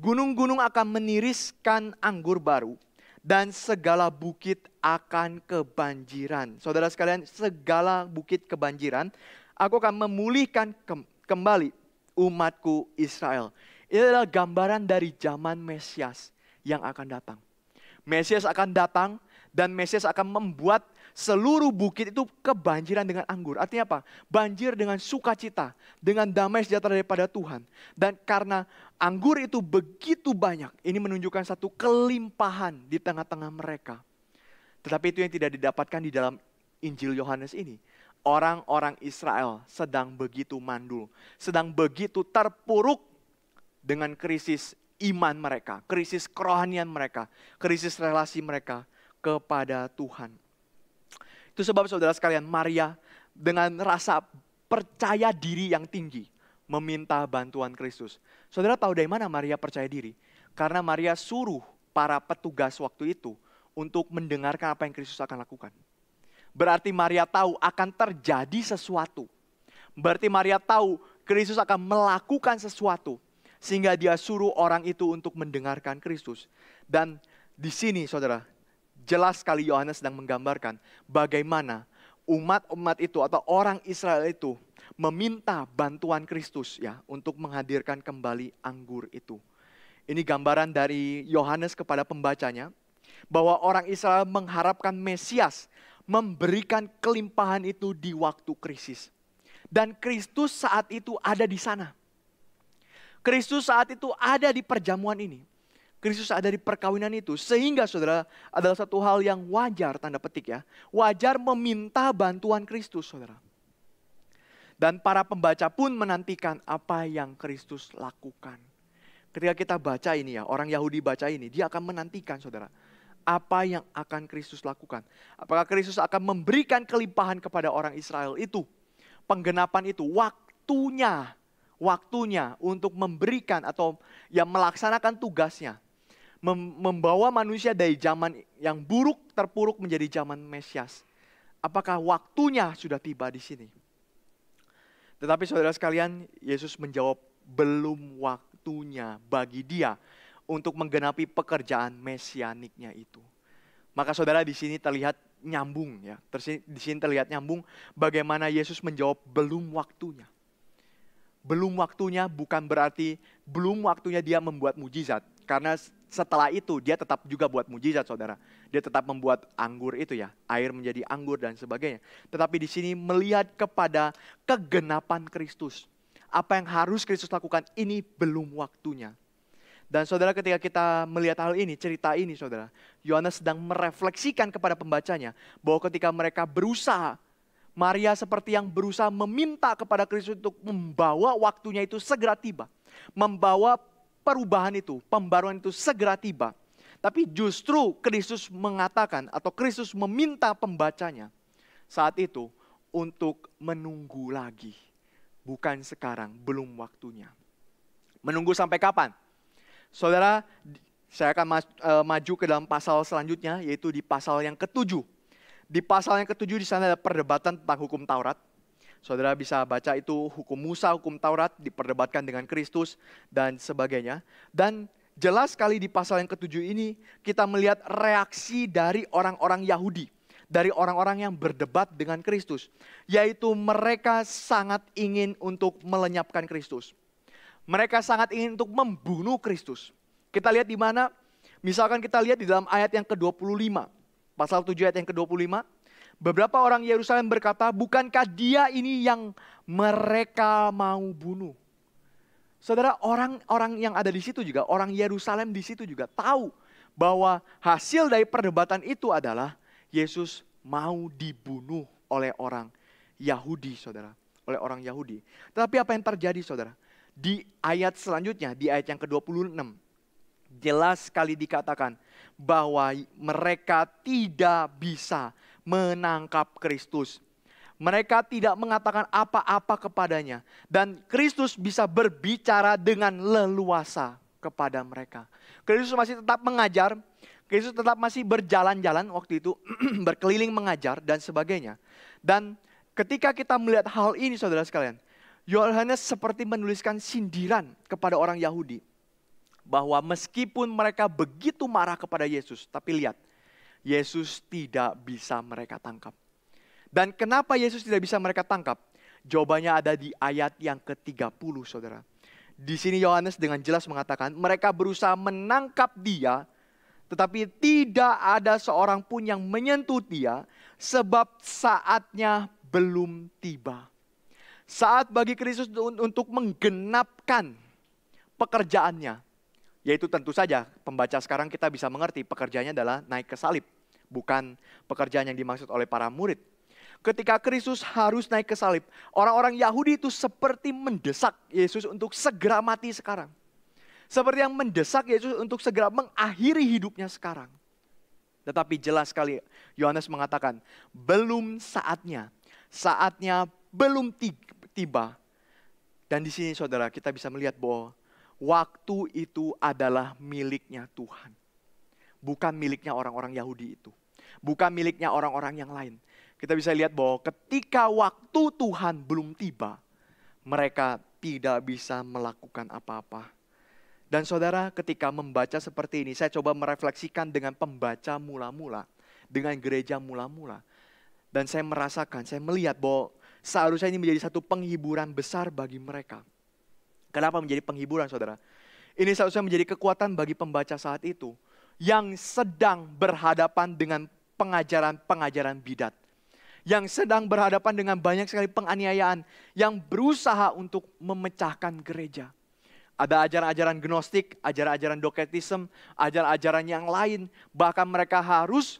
Gunung-gunung akan meniriskan anggur baru, dan segala bukit akan kebanjiran. Saudara sekalian, segala bukit kebanjiran, aku akan memulihkan kembali umatku Israel. Ini adalah gambaran dari zaman Mesias yang akan datang. Mesias akan datang dan Mesias akan membuat seluruh bukit itu kebanjiran dengan anggur. Artinya apa? Banjir dengan sukacita, dengan damai sejahtera daripada Tuhan. Dan karena anggur itu begitu banyak, ini menunjukkan satu kelimpahan di tengah-tengah mereka. Tetapi itu yang tidak didapatkan di dalam Injil Yohanes ini. Orang-orang Israel sedang begitu mandul, sedang begitu terpuruk dengan krisis iman mereka, krisis kerohanian mereka, krisis relasi mereka kepada Tuhan. Itu sebab saudara sekalian, Maria dengan rasa percaya diri yang tinggi meminta bantuan Kristus. Saudara tahu dari mana Maria percaya diri? Karena Maria suruh para petugas waktu itu untuk mendengarkan apa yang Kristus akan lakukan. Berarti Maria tahu akan terjadi sesuatu. Berarti Maria tahu Kristus akan melakukan sesuatu. Sehingga dia suruh orang itu untuk mendengarkan Kristus. Dan di sini saudara, jelas sekali Yohanes sedang menggambarkan bagaimana umat-umat itu atau orang Israel itu meminta bantuan Kristus ya untuk menghadirkan kembali anggur itu. Ini gambaran dari Yohanes kepada pembacanya bahwa orang Israel mengharapkan Mesias memberikan kelimpahan itu di waktu krisis. Dan Kristus saat itu ada di sana. Kristus saat itu ada di perjamuan ini. Kristus ada di perkawinan itu. Sehingga saudara adalah satu hal yang wajar, tanda petik ya. Wajar meminta bantuan Kristus saudara. Dan para pembaca pun menantikan apa yang Kristus lakukan. Ketika kita baca ini ya, orang Yahudi baca ini, dia akan menantikan saudara. Apa yang akan Kristus lakukan. Apakah Kristus akan memberikan kelimpahan kepada orang Israel itu. Penggenapan itu, waktunya untuk memberikan atau yang melaksanakan tugasnya. Membawa manusia dari zaman yang buruk terpuruk menjadi zaman Mesias. Apakah waktunya sudah tiba di sini? Tetapi saudara sekalian, Yesus menjawab belum waktunya bagi dia untuk menggenapi pekerjaan mesianiknya itu. Maka saudara di sini terlihat nyambung ya. Di sini terlihat nyambung bagaimana Yesus menjawab belum waktunya. Belum waktunya bukan berarti belum waktunya dia membuat mujizat. Karena setelah itu dia tetap juga buat mujizat saudara. Dia tetap membuat anggur itu ya. Air menjadi anggur dan sebagainya. Tetapi di sini melihat kepada kegenapan Kristus. Apa yang harus Kristus lakukan ini belum waktunya. Dan saudara ketika kita melihat hal ini, cerita ini saudara. Yohanes sedang merefleksikan kepada pembacanya. Bahwa ketika mereka berusaha. Maria seperti yang berusaha meminta kepada Kristus untuk membawa waktunya itu segera tiba. Membawa perubahan itu, pembaruan itu segera tiba. Tapi justru Kristus mengatakan atau Kristus meminta pembacanya saat itu untuk menunggu lagi. Bukan sekarang, belum waktunya. Menunggu sampai kapan? Saudara, saya akan maju ke dalam pasal selanjutnya, yaitu di pasal yang ke-7. Di pasal yang ke-7 di sana ada perdebatan tentang hukum Taurat. Saudara bisa baca itu hukum Musa, hukum Taurat diperdebatkan dengan Kristus dan sebagainya. Dan jelas sekali di pasal yang ke-7 ini kita melihat reaksi dari orang-orang Yahudi. Dari orang-orang yang berdebat dengan Kristus. Yaitu mereka sangat ingin untuk melenyapkan Kristus. Mereka sangat ingin untuk membunuh Kristus. Kita lihat di mana? Misalkan kita lihat di dalam ayat yang ke-25. Pasal 7 ayat yang ke-25. Beberapa orang Yerusalem berkata, bukankah dia ini yang mereka mau bunuh? Saudara, orang-orang yang ada di situ juga, orang Yerusalem di situ juga tahu bahwa hasil dari perdebatan itu adalah Yesus mau dibunuh oleh orang Yahudi, saudara. Oleh orang Yahudi. Tetapi apa yang terjadi, saudara? Di ayat selanjutnya, di ayat yang ke-26, jelas sekali dikatakan bahwa mereka tidak bisa menangkap Kristus. Mereka tidak mengatakan apa-apa kepadanya. Dan Kristus bisa berbicara dengan leluasa kepada mereka. Kristus masih tetap mengajar. Kristus tetap masih berjalan-jalan waktu itu. Berkeliling mengajar dan sebagainya. Dan ketika kita melihat hal ini saudara sekalian. Yohanes seperti menuliskan sindiran kepada orang Yahudi. Bahwa meskipun mereka begitu marah kepada Yesus. Tapi lihat. Yesus tidak bisa mereka tangkap. Dan kenapa Yesus tidak bisa mereka tangkap? Jawabannya ada di ayat yang ke-30 saudara. Di sini Yohanes dengan jelas mengatakan mereka berusaha menangkap dia. Tetapi tidak ada seorang pun yang menyentuh dia. Sebab saatnya belum tiba. Saat bagi Kristus untuk menggenapkan pekerjaannya. Yaitu tentu saja pembaca sekarang kita bisa mengerti pekerjaannya adalah naik ke salib. Bukan pekerjaan yang dimaksud oleh para murid. Ketika Kristus harus naik ke salib. Orang-orang Yahudi itu seperti mendesak Yesus untuk segera mati sekarang. Seperti yang mendesak Yesus untuk segera mengakhiri hidupnya sekarang. Tetapi jelas sekali Yohanes mengatakan belum saatnya. Saatnya belum tiba. Dan di sini saudara kita bisa melihat bahwa waktu itu adalah miliknya Tuhan. Bukan miliknya orang-orang Yahudi itu. Bukan miliknya orang-orang yang lain. Kita bisa lihat bahwa ketika waktu Tuhan belum tiba, mereka tidak bisa melakukan apa-apa. Dan saudara ketika membaca seperti ini, saya coba merefleksikan dengan pembaca mula-mula. Dengan gereja mula-mula. Dan saya merasakan, saya melihat bahwa seharusnya ini menjadi satu penghiburan besar bagi mereka. Kenapa menjadi penghiburan saudara? Ini seharusnya menjadi kekuatan bagi pembaca saat itu. Yang sedang berhadapan dengan pengajaran-pengajaran bidat. Yang sedang berhadapan dengan banyak sekali penganiayaan. Yang berusaha untuk memecahkan gereja. Ada ajaran-ajaran gnostik, ajaran-ajaran doketisme, ajaran-ajaran yang lain. Bahkan mereka harus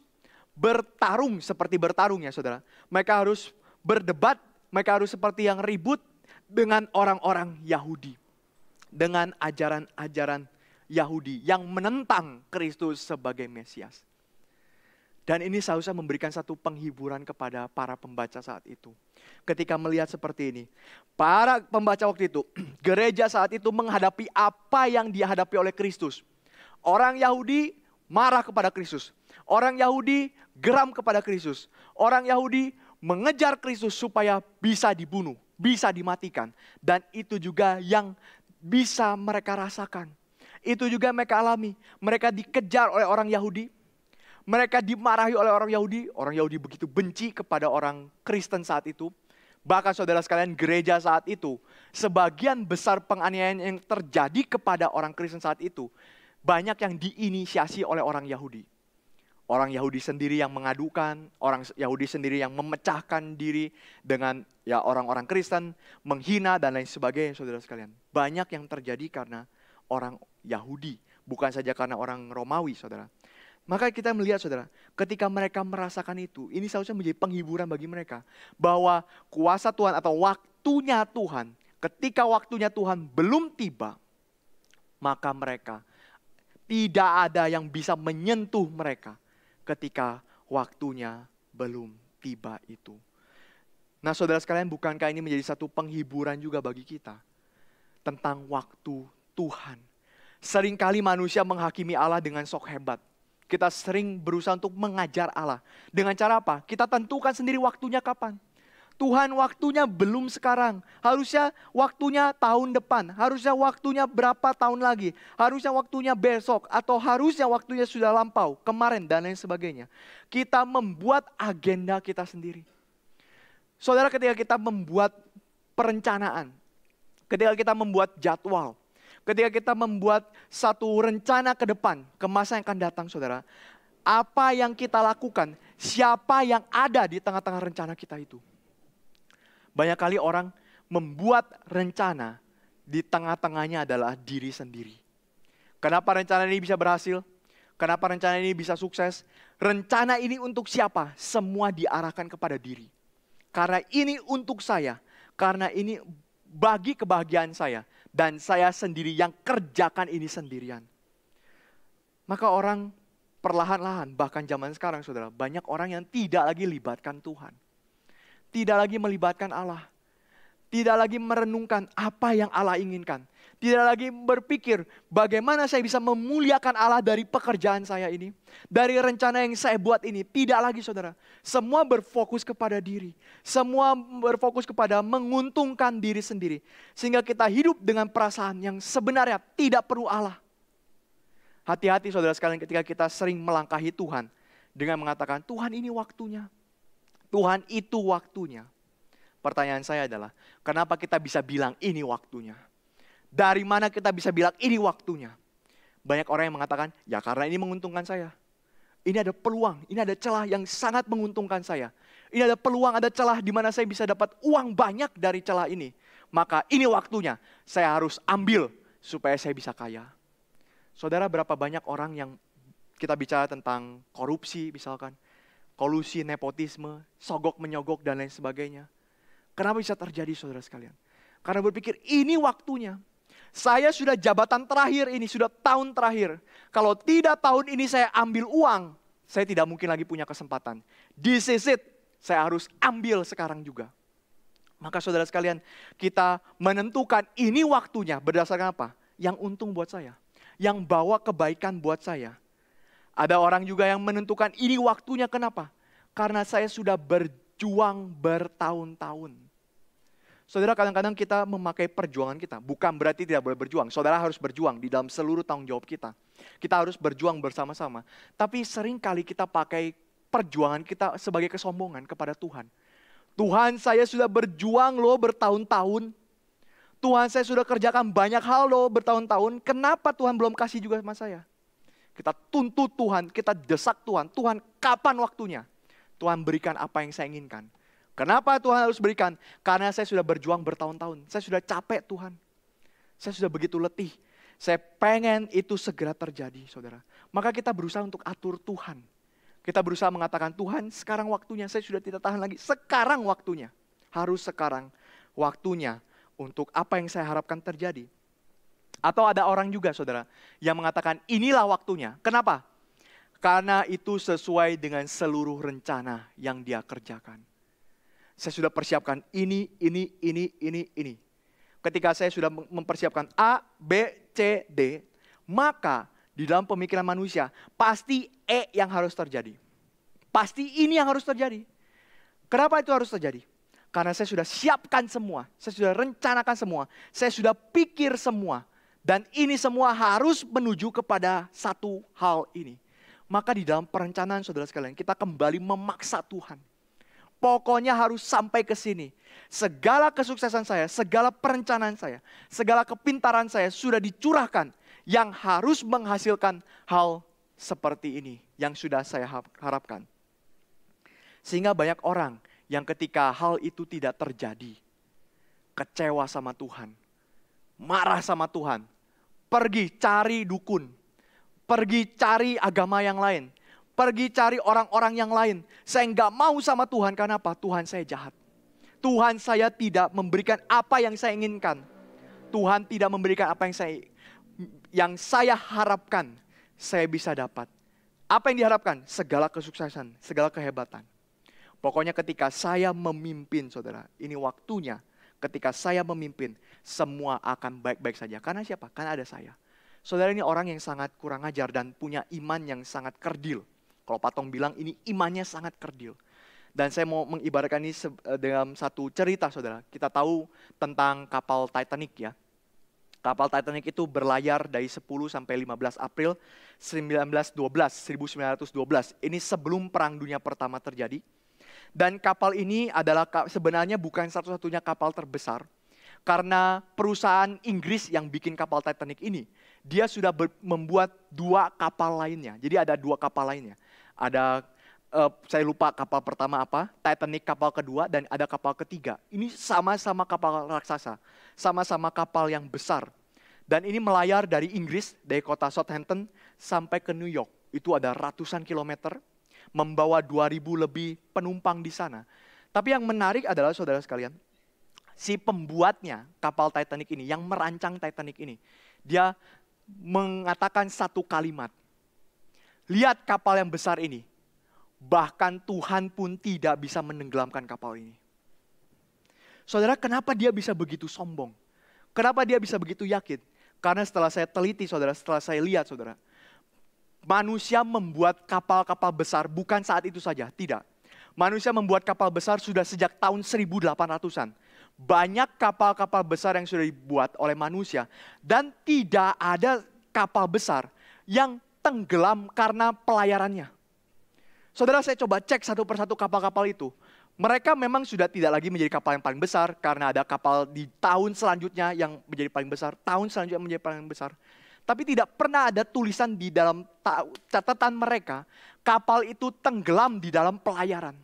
bertarung seperti bertarung ya saudara. Mereka harus berdebat, mereka harus seperti yang ribut dengan orang-orang Yahudi. Dengan ajaran-ajaran Yahudi yang menentang Kristus sebagai Mesias. Dan ini seharusnya memberikan satu penghiburan kepada para pembaca saat itu. Ketika melihat seperti ini. Para pembaca waktu itu, gereja saat itu menghadapi apa yang dihadapi oleh Kristus. Orang Yahudi marah kepada Kristus. Orang Yahudi geram kepada Kristus. Orang Yahudi mengejar Kristus supaya bisa dibunuh, bisa dimatikan. Dan itu juga yang bisa mereka rasakan. Itu juga mereka alami. Mereka dikejar oleh orang Yahudi. Mereka dimarahi oleh orang Yahudi. Orang Yahudi begitu benci kepada orang Kristen saat itu. Bahkan saudara sekalian gereja saat itu. Sebagian besar penganiayaan yang terjadi kepada orang Kristen saat itu. Banyak yang diinisiasi oleh orang Yahudi. Orang Yahudi sendiri yang mengadukan. Orang Yahudi sendiri yang memecahkan diri dengan ya orang-orang Kristen. Menghina dan lain sebagainya saudara sekalian. Banyak yang terjadi karena orang Yahudi. Bukan saja karena orang Romawi saudara. Maka kita melihat saudara, ketika mereka merasakan itu, ini seharusnya menjadi penghiburan bagi mereka. Bahwa kuasa Tuhan atau waktunya Tuhan, ketika waktunya Tuhan belum tiba, maka mereka tidak ada yang bisa menyentuh mereka ketika waktunya belum tiba itu. Nah saudara sekalian, bukankah ini menjadi satu penghiburan juga bagi kita? Tentang waktu Tuhan. Seringkali manusia menghakimi Allah dengan sok hebat. Kita sering berusaha untuk mengajar Allah. Dengan cara apa? Kita tentukan sendiri waktunya kapan. Tuhan, waktunya belum sekarang. Harusnya waktunya tahun depan. Harusnya waktunya berapa tahun lagi. Harusnya waktunya besok. Atau harusnya waktunya sudah lampau. Kemarin dan lain sebagainya. Kita membuat agenda kita sendiri. Saudara, ketika kita membuat perencanaan. Ketika kita membuat jadwal. Ketika kita membuat satu rencana ke depan. Ke masa yang akan datang, saudara. Apa yang kita lakukan. Siapa yang ada di tengah-tengah rencana kita itu. Banyak kali orang membuat rencana, di tengah-tengahnya adalah diri sendiri. Kenapa rencana ini bisa berhasil? Kenapa rencana ini bisa sukses? Rencana ini untuk siapa? Semua diarahkan kepada diri. Karena ini untuk saya. Karena ini bagi kebahagiaan saya. Dan saya sendiri yang kerjakan ini sendirian. Maka orang perlahan-lahan, bahkan zaman sekarang saudara, banyak orang yang tidak lagi libatkan Tuhan. Tidak lagi melibatkan Allah. Tidak lagi merenungkan apa yang Allah inginkan. Tidak lagi berpikir bagaimana saya bisa memuliakan Allah dari pekerjaan saya ini. Dari rencana yang saya buat ini. Tidak lagi saudara. Semua berfokus kepada diri. Semua berfokus kepada menguntungkan diri sendiri. Sehingga kita hidup dengan perasaan yang sebenarnya tidak perlu Allah. Hati-hati saudara sekalian ketika kita sering melangkahi Tuhan. Dengan mengatakan Tuhan ini waktunya. Tuhan itu waktunya. Pertanyaan saya adalah, kenapa kita bisa bilang ini waktunya? Dari mana kita bisa bilang ini waktunya? Banyak orang yang mengatakan, ya karena ini menguntungkan saya. Ini ada peluang, ini ada celah yang sangat menguntungkan saya. Ini ada peluang, ada celah di mana saya bisa dapat uang banyak dari celah ini. Maka ini waktunya, saya harus ambil supaya saya bisa kaya. Saudara, berapa banyak orang yang kita bicara tentang korupsi misalkan. Kolusi, nepotisme, sogok menyogok dan lain sebagainya. Kenapa bisa terjadi saudara sekalian? Karena berpikir ini waktunya. Saya sudah jabatan terakhir ini, sudah tahun terakhir. Kalau tidak tahun ini saya ambil uang, saya tidak mungkin lagi punya kesempatan. This is it, saya harus ambil sekarang juga. Maka saudara sekalian, kita menentukan ini waktunya berdasarkan apa? Yang untung buat saya. Yang bawa kebaikan buat saya. Ada orang juga yang menentukan ini waktunya, kenapa? Karena saya sudah berjuang bertahun-tahun. Saudara, kadang-kadang kita memakai perjuangan kita. Bukan berarti tidak boleh berjuang. Saudara harus berjuang di dalam seluruh tanggung jawab kita. Kita harus berjuang bersama-sama. Tapi sering kali kita pakai perjuangan kita sebagai kesombongan kepada Tuhan. Tuhan, saya sudah berjuang loh bertahun-tahun. Tuhan, saya sudah kerjakan banyak hal loh bertahun-tahun. Kenapa Tuhan belum kasih juga sama saya? Kita tuntut Tuhan, kita desak Tuhan. Tuhan, kapan waktunya? Tuhan berikan apa yang saya inginkan. Kenapa Tuhan harus berikan? Karena saya sudah berjuang bertahun-tahun. Saya sudah capek Tuhan. Saya sudah begitu letih. Saya pengen itu segera terjadi, saudara. Maka kita berusaha untuk atur Tuhan. Kita berusaha mengatakan, Tuhan sekarang waktunya, saya sudah tidak tahan lagi. Sekarang waktunya. Harus sekarang waktunya untuk apa yang saya harapkan terjadi. Atau ada orang juga saudara yang mengatakan inilah waktunya. Kenapa? Karena itu sesuai dengan seluruh rencana yang dia kerjakan. Saya sudah persiapkan ini. Ketika saya sudah mempersiapkan A, B, C, D, maka di dalam pemikiran manusia pasti E yang harus terjadi. Pasti ini yang harus terjadi. Kenapa itu harus terjadi? Karena saya sudah siapkan semua. Saya sudah rencanakan semua. Saya sudah pikir semua. Dan ini semua harus menuju kepada satu hal ini. Maka di dalam perencanaan saudara sekalian, kita kembali memaksa Tuhan. Pokoknya harus sampai ke sini. Segala kesuksesan saya, segala perencanaan saya, segala kepintaran saya sudah dicurahkan. Yang harus menghasilkan hal seperti ini yang sudah saya harapkan. Sehingga banyak orang yang ketika hal itu tidak terjadi, kecewa sama Tuhan, marah sama Tuhan, pergi cari dukun, pergi cari agama yang lain, pergi cari orang-orang yang lain. Saya nggak mau sama Tuhan, karena apa? Tuhan saya jahat. Tuhan saya tidak memberikan apa yang saya inginkan. Tuhan tidak memberikan apa yang saya harapkan saya bisa dapat. Apa yang diharapkan? Segala kesuksesan, segala kehebatan. Pokoknya ketika saya memimpin saudara, ini waktunya. Ketika saya memimpin, semua akan baik-baik saja. Karena siapa? Karena ada saya. Saudara, ini orang yang sangat kurang ajar dan punya iman yang sangat kerdil. Kalau Patong bilang ini imannya sangat kerdil. Dan saya mau mengibaratkan ini dalam satu cerita, saudara. Kita tahu tentang kapal Titanic ya. Kapal Titanic itu berlayar dari 10 sampai 15 April 1912. Ini sebelum Perang Dunia Pertama terjadi. Dan kapal ini adalah sebenarnya bukan satu-satunya kapal terbesar. Karena perusahaan Inggris yang bikin kapal Titanic ini, dia sudah membuat 2 kapal lainnya. Jadi ada 2 kapal lainnya. Ada saya lupa kapal pertama apa, Titanic kapal kedua, dan ada kapal ketiga. Ini sama-sama kapal raksasa, sama-sama kapal yang besar. Dan ini melayar dari Inggris, dari kota Southampton sampai ke New York. Itu ada ratusan kilometer, membawa 2.000 lebih penumpang di sana. Tapi yang menarik adalah saudara sekalian, si pembuatnya kapal Titanic ini, yang merancang Titanic ini, dia mengatakan satu kalimat. Lihat kapal yang besar ini. Bahkan Tuhan pun tidak bisa menenggelamkan kapal ini. Saudara, kenapa dia bisa begitu sombong? Kenapa dia bisa begitu yakin? Karena setelah saya teliti, saudara, setelah saya lihat, saudara, manusia membuat kapal-kapal besar bukan saat itu saja, tidak. Manusia membuat kapal besar sudah sejak tahun 1800-an. Banyak kapal-kapal besar yang sudah dibuat oleh manusia. Dan tidak ada kapal besar yang tenggelam karena pelayarannya. Saudara, saya coba cek satu persatu kapal-kapal itu. Mereka memang sudah tidak lagi menjadi kapal yang paling besar, karena ada kapal di tahun selanjutnya yang menjadi paling besar, tahun selanjutnya menjadi paling besar. Tapi tidak pernah ada tulisan di dalam catatan mereka, kapal itu tenggelam di dalam pelayaran.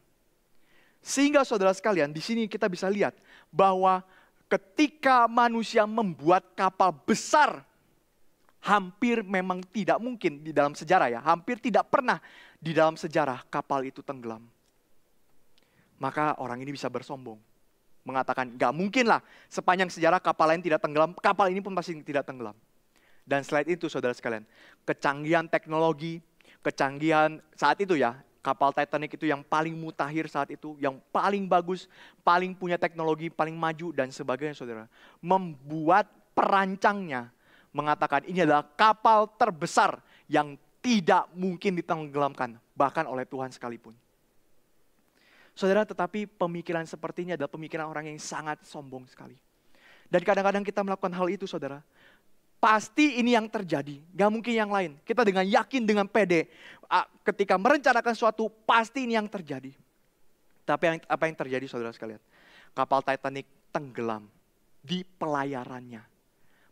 Sehingga saudara sekalian, di sini kita bisa lihat bahwa ketika manusia membuat kapal besar, hampir memang tidak mungkin di dalam sejarah ya, hampir tidak pernah di dalam sejarah kapal itu tenggelam. Maka orang ini bisa bersombong. Mengatakan, gak mungkin lah sepanjang sejarah kapal lain tidak tenggelam, kapal ini pun pasti tidak tenggelam. Dan selain itu saudara sekalian, kecanggihan teknologi, kecanggihan saat itu ya, kapal Titanic itu yang paling mutakhir saat itu, yang paling bagus, paling punya teknologi, paling maju dan sebagainya saudara. Membuat perancangnya mengatakan ini adalah kapal terbesar yang tidak mungkin ditenggelamkan, bahkan oleh Tuhan sekalipun. Saudara, tetapi pemikiran seperti ini adalah pemikiran orang yang sangat sombong sekali. Dan kadang-kadang kita melakukan hal itu saudara. Pasti ini yang terjadi, gak mungkin yang lain. Kita dengan yakin, dengan pede, ketika merencanakan sesuatu, pasti ini yang terjadi. Tapi apa yang terjadi saudara sekalian? Kapal Titanic tenggelam di pelayarannya.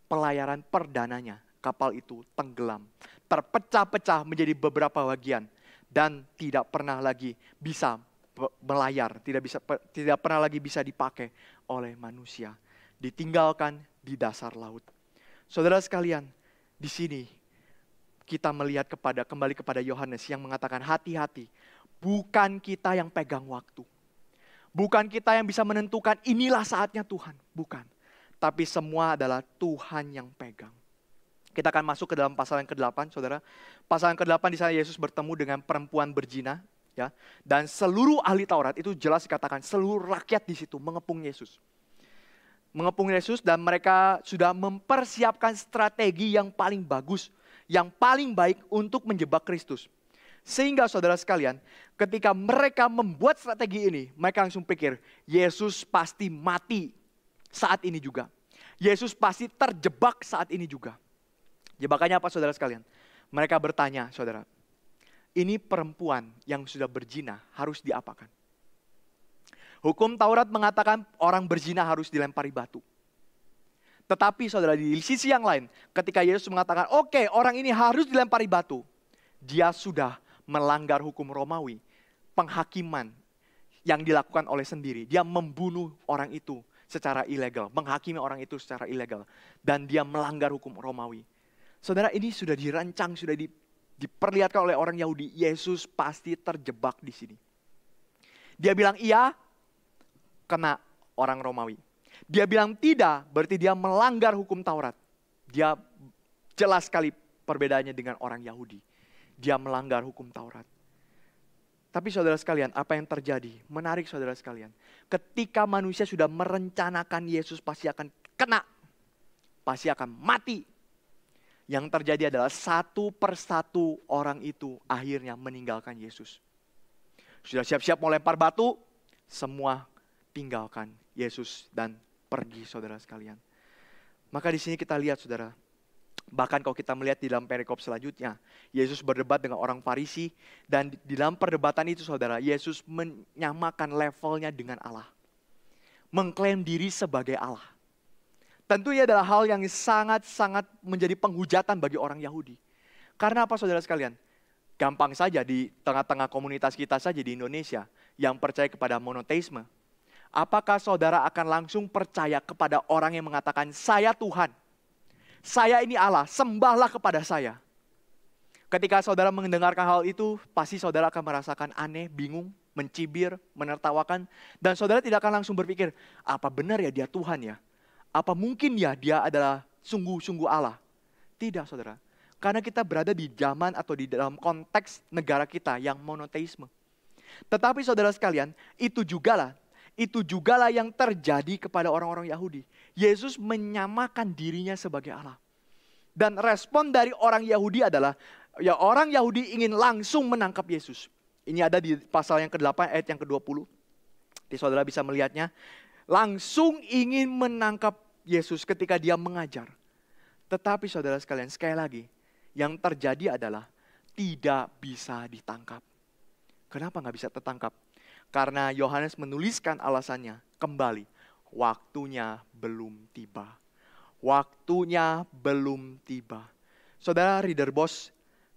Pelayaran perdananya, kapal itu tenggelam. Terpecah-pecah menjadi beberapa bagian. Dan tidak pernah lagi bisa melayar, tidak pernah lagi bisa dipakai oleh manusia. Ditinggalkan di dasar laut. Saudara sekalian, di sini kita melihat kembali kepada Yohanes yang mengatakan hati-hati. Bukan kita yang pegang waktu. Bukan kita yang bisa menentukan inilah saatnya Tuhan. Bukan. Tapi semua adalah Tuhan yang pegang. Kita akan masuk ke dalam pasal yang ke-8, saudara. Pasal yang ke-8 di sana Yesus bertemu dengan perempuan berzina, ya. Dan seluruh ahli Taurat itu jelas dikatakan seluruh rakyat di situ mengepung Yesus. Mengepung Yesus dan mereka sudah mempersiapkan strategi yang paling bagus, yang paling baik untuk menjebak Kristus. Sehingga saudara sekalian, ketika mereka membuat strategi ini, mereka langsung pikir, Yesus pasti mati saat ini juga. Yesus pasti terjebak saat ini juga. Jebakannya apa saudara sekalian? Mereka bertanya, saudara, ini perempuan yang sudah berzina harus diapakan? Hukum Taurat mengatakan orang berzina harus dilempari batu. Tetapi saudara, di sisi yang lain, ketika Yesus mengatakan, oke, orang ini harus dilempari batu, dia sudah melanggar hukum Romawi, penghakiman yang dilakukan oleh sendiri. Dia membunuh orang itu secara ilegal, menghakimi orang itu secara ilegal, dan dia melanggar hukum Romawi. Saudara, ini sudah dirancang, sudah diperlihatkan oleh orang Yahudi. Yesus pasti terjebak di sini. Dia bilang iya, kena orang Romawi. Dia bilang tidak, berarti dia melanggar hukum Taurat. Dia jelas sekali perbedaannya dengan orang Yahudi. Dia melanggar hukum Taurat. Tapi saudara sekalian, apa yang terjadi? Menarik saudara sekalian. Ketika manusia sudah merencanakan Yesus pasti akan kena. Pasti akan mati. Yang terjadi adalah satu persatu orang itu akhirnya meninggalkan Yesus. Sudah siap-siap mau lempar batu, semua tinggalkan Yesus dan pergi, saudara sekalian. Maka di sini kita lihat, saudara, bahkan kalau kita melihat di dalam perikop selanjutnya, Yesus berdebat dengan orang Farisi, dan di dalam perdebatan itu, saudara, Yesus menyamakan levelnya dengan Allah. Mengklaim diri sebagai Allah. Tentunya adalah hal yang sangat-sangat menjadi penghujatan bagi orang Yahudi. Karena apa, saudara sekalian? Gampang saja di tengah-tengah komunitas kita saja di Indonesia yang percaya kepada monoteisme. Apakah saudara akan langsung percaya kepada orang yang mengatakan, saya Tuhan, saya ini Allah, sembahlah kepada saya? Ketika saudara mendengarkan hal itu, pasti saudara akan merasakan aneh, bingung, mencibir, menertawakan. Dan saudara tidak akan langsung berpikir, apa benar ya dia Tuhan ya? Apa mungkin ya dia adalah sungguh-sungguh Allah? Tidak, saudara. Karena kita berada di zaman atau di dalam konteks negara kita yang monoteisme. Tetapi saudara sekalian, itu jugalah yang terjadi kepada orang-orang Yahudi. Yesus menyamakan dirinya sebagai Allah. Dan respon dari orang Yahudi adalah, ya orang Yahudi ingin langsung menangkap Yesus. Ini ada di pasal yang ke-8 ayat yang ke-20. Jadi saudara bisa melihatnya. Langsung ingin menangkap Yesus ketika dia mengajar. Tetapi saudara sekalian, sekali lagi, yang terjadi adalah tidak bisa ditangkap. Kenapa nggak bisa tertangkap? Karena Yohanes menuliskan alasannya kembali. Waktunya belum tiba. Waktunya belum tiba. Saudara, Reader Boss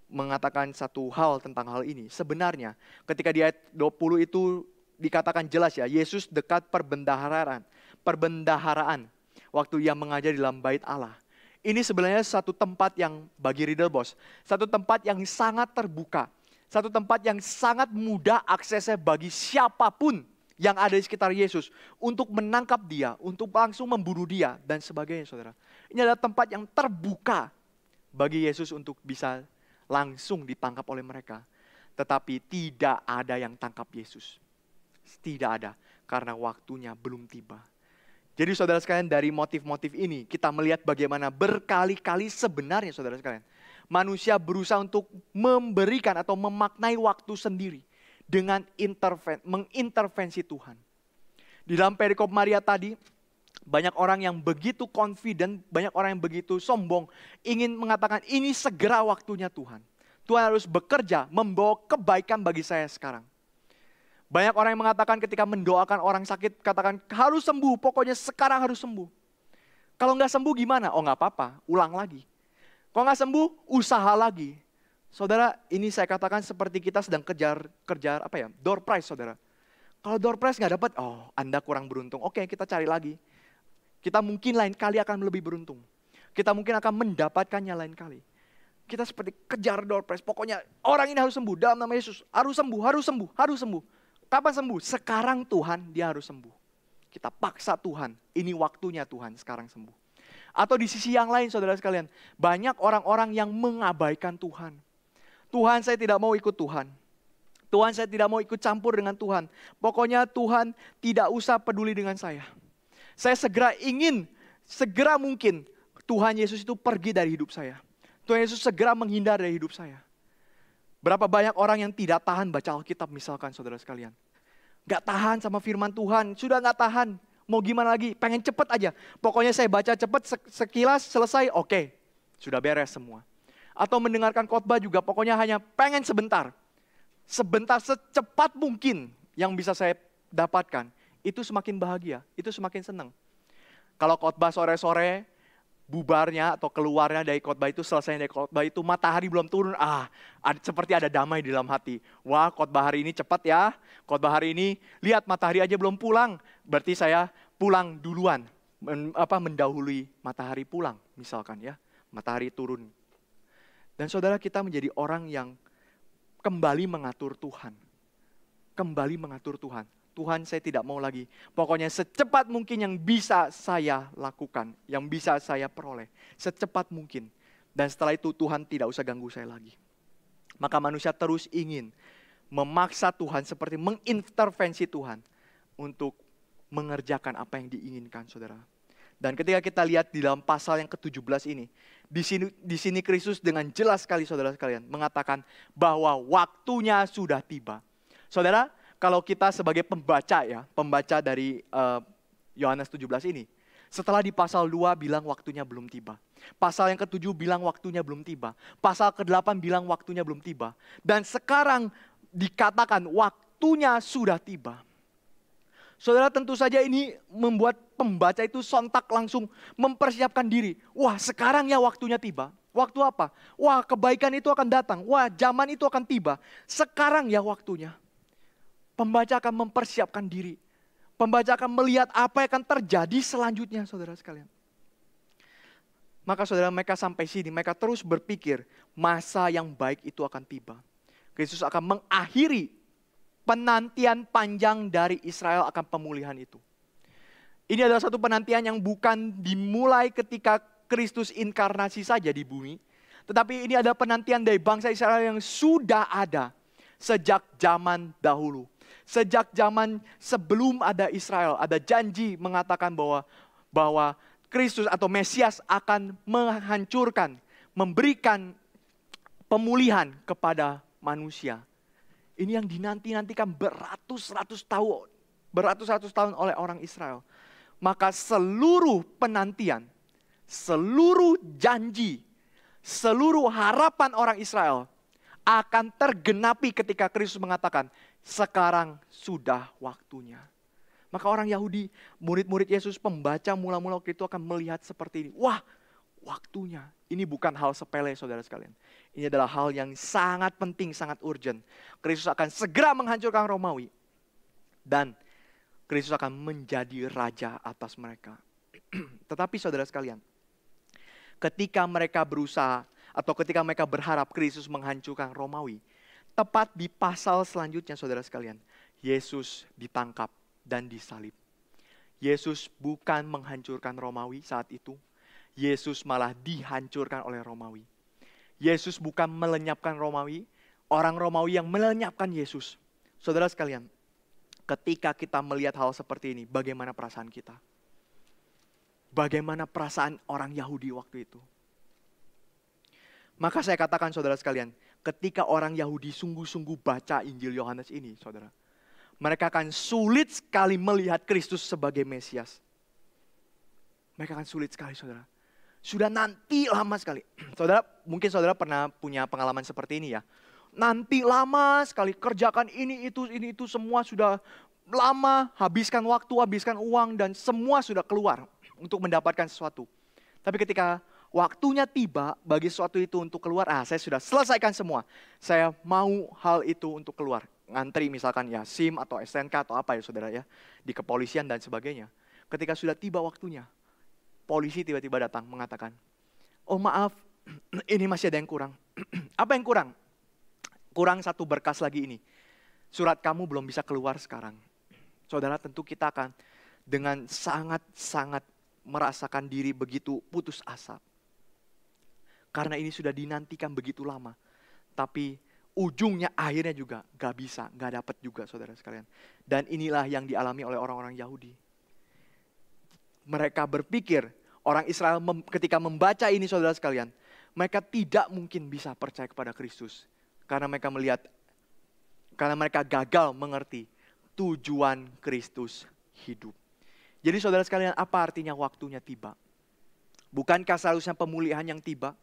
mengatakan satu hal tentang hal ini. Sebenarnya ketika di ayat 20 itu dikatakan jelas ya, Yesus dekat perbendaharaan. Waktu ia mengajar di dalam bait Allah. Ini sebenarnya satu tempat yang bagi Reader Boss, satu tempat yang sangat terbuka. Satu tempat yang sangat mudah aksesnya bagi siapapun yang ada di sekitar Yesus. Untuk menangkap dia, untuk langsung membunuh dia dan sebagainya, saudara. Ini adalah tempat yang terbuka bagi Yesus untuk bisa langsung ditangkap oleh mereka. Tetapi tidak ada yang tangkap Yesus. Tidak ada, karena waktunya belum tiba. Jadi saudara sekalian, dari motif-motif ini kita melihat bagaimana berkali-kali sebenarnya saudara sekalian, manusia berusaha untuk memberikan atau memaknai waktu sendiri dengan mengintervensi Tuhan. Di dalam perikop Maria tadi, banyak orang yang begitu confident, banyak orang yang begitu sombong, ingin mengatakan ini segera waktunya Tuhan. Tuhan harus bekerja membawa kebaikan bagi saya sekarang. Banyak orang yang mengatakan ketika mendoakan orang sakit, katakan harus sembuh, pokoknya sekarang harus sembuh. Kalau nggak sembuh gimana? Oh nggak apa-apa, ulang lagi. Kalau nggak sembuh, usaha lagi. Saudara, ini saya katakan seperti kita sedang kejar door prize, saudara. Kalau door prize nggak dapat, oh Anda kurang beruntung. Oke, kita cari lagi. Kita mungkin lain kali akan lebih beruntung. Kita mungkin akan mendapatkannya lain kali. Kita seperti kejar door prize. Pokoknya orang ini harus sembuh dalam nama Yesus. Harus sembuh, harus sembuh, harus sembuh. Kapan sembuh? Sekarang Tuhan, dia harus sembuh. Kita paksa Tuhan, ini waktunya Tuhan sekarang sembuh. Atau di sisi yang lain saudara sekalian, banyak orang-orang yang mengabaikan Tuhan. Tuhan, saya tidak mau ikut Tuhan. Tuhan, saya tidak mau ikut campur dengan Tuhan. Pokoknya Tuhan tidak usah peduli dengan saya. Saya segera mungkin Tuhan Yesus itu pergi dari hidup saya. Tuhan Yesus segera menghindar dari hidup saya. Berapa banyak orang yang tidak tahan baca Alkitab misalkan saudara sekalian. Gak tahan sama firman Tuhan, sudah gak tahan. Mau gimana lagi, pengen cepet aja. Pokoknya saya baca cepet, sekilas selesai, oke. Sudah beres semua. Atau mendengarkan khotbah juga, pokoknya hanya pengen sebentar. Sebentar, secepat mungkin yang bisa saya dapatkan. Itu semakin bahagia, itu semakin senang. Kalau khotbah sore-sore, bubarnya atau keluarnya dari khotbah itu, selesai dari khotbah itu, matahari belum turun, seperti ada damai di dalam hati. Wah, khotbah hari ini cepat ya, khotbah hari ini, lihat matahari aja belum pulang, berarti saya pulang duluan, mendahului matahari pulang, misalkan ya, matahari turun. Dan saudara, kita menjadi orang yang kembali mengatur Tuhan. Kembali mengatur Tuhan. Tuhan, saya tidak mau lagi. Pokoknya secepat mungkin yang bisa saya lakukan, yang bisa saya peroleh. Secepat mungkin. Dan setelah itu Tuhan tidak usah ganggu saya lagi. Maka manusia terus ingin memaksa Tuhan, seperti mengintervensi Tuhan untuk mengerjakan apa yang diinginkan, saudara. Dan ketika kita lihat di dalam pasal yang ke-17 ini, di sini Kristus dengan jelas sekali saudara sekalian mengatakan bahwa waktunya sudah tiba. Saudara, kalau kita sebagai pembaca ya, pembaca dari Yohanes 17 ini, setelah di pasal 2 bilang waktunya belum tiba. Pasal yang ke-7 bilang waktunya belum tiba. Pasal ke-8 bilang waktunya belum tiba. Dan sekarang dikatakan waktunya sudah tiba. Saudara, tentu saja ini membuat pembaca itu sontak langsung mempersiapkan diri. Wah, sekarang ya waktunya tiba. Waktu apa? Wah, kebaikan itu akan datang. Wah, zaman itu akan tiba. Sekarang ya waktunya. Pembaca akan mempersiapkan diri. Pembaca akan melihat apa yang akan terjadi selanjutnya, saudara sekalian. Maka saudara, mereka sampai sini, mereka terus berpikir masa yang baik itu akan tiba. Kristus akan mengakhiri penantian panjang dari Israel akan pemulihan itu. Ini adalah satu penantian yang bukan dimulai ketika Kristus inkarnasi saja di bumi. Tetapi ini adalah penantian dari bangsa Israel yang sudah ada sejak zaman dahulu. Sejak zaman sebelum ada Israel, ada janji mengatakan bahwa Kristus atau Mesias akan menghancurkan, memberikan pemulihan kepada manusia. Ini yang dinanti-nantikan beratus-ratus tahun oleh orang Israel. Maka seluruh penantian, seluruh janji, seluruh harapan orang Israel akan tergenapi ketika Kristus mengatakan, sekarang sudah waktunya. Maka orang Yahudi, murid-murid Yesus, pembaca mula-mula waktu itu akan melihat seperti ini. Wah, waktunya. Ini bukan hal sepele, saudara sekalian. Ini adalah hal yang sangat penting, sangat urgent. Kristus akan segera menghancurkan Romawi. Dan Kristus akan menjadi raja atas mereka. Tetapi saudara sekalian, ketika mereka berusaha atau ketika mereka berharap Kristus menghancurkan Romawi, tepat di pasal selanjutnya saudara sekalian, Yesus ditangkap dan disalib. Yesus bukan menghancurkan Romawi saat itu. Yesus malah dihancurkan oleh Romawi. Yesus bukan melenyapkan Romawi, orang Romawi yang melenyapkan Yesus. Saudara sekalian, ketika kita melihat hal seperti ini, bagaimana perasaan kita? Bagaimana perasaan orang Yahudi waktu itu? Maka saya katakan saudara sekalian, ketika orang Yahudi sungguh-sungguh baca Injil Yohanes ini, saudara, mereka akan sulit sekali melihat Kristus sebagai Mesias. Mereka akan sulit sekali, saudara. Sudah nanti lama sekali. Saudara, mungkin saudara pernah punya pengalaman seperti ini ya. Nanti lama sekali kerjakan ini itu semua sudah lama, habiskan waktu, habiskan uang dan semua sudah keluar untuk mendapatkan sesuatu. Tapi ketika waktunya tiba bagi sesuatu itu untuk keluar, saya sudah selesaikan semua. Saya mau hal itu untuk keluar. Ngantri misalkan ya SIM atau STNK atau apa ya saudara ya. Di kepolisian dan sebagainya. Ketika sudah tiba waktunya, polisi tiba-tiba datang mengatakan, oh maaf, ini masih ada yang kurang. Apa yang kurang? Kurang satu berkas lagi ini. Surat kamu belum bisa keluar sekarang. Saudara, tentu kita akan dengan sangat-sangat merasakan diri begitu putus asa. Karena ini sudah dinantikan begitu lama. Tapi ujungnya akhirnya juga gak bisa, gak dapat juga saudara sekalian. Dan inilah yang dialami oleh orang-orang Yahudi. Mereka berpikir, orang Israel ketika membaca ini saudara sekalian, mereka tidak mungkin bisa percaya kepada Kristus. Karena mereka melihat, karena mereka gagal mengerti tujuan Kristus hidup. Jadi saudara sekalian, apa artinya waktunya tiba? Bukankah seharusnya pemulihan yang tiba?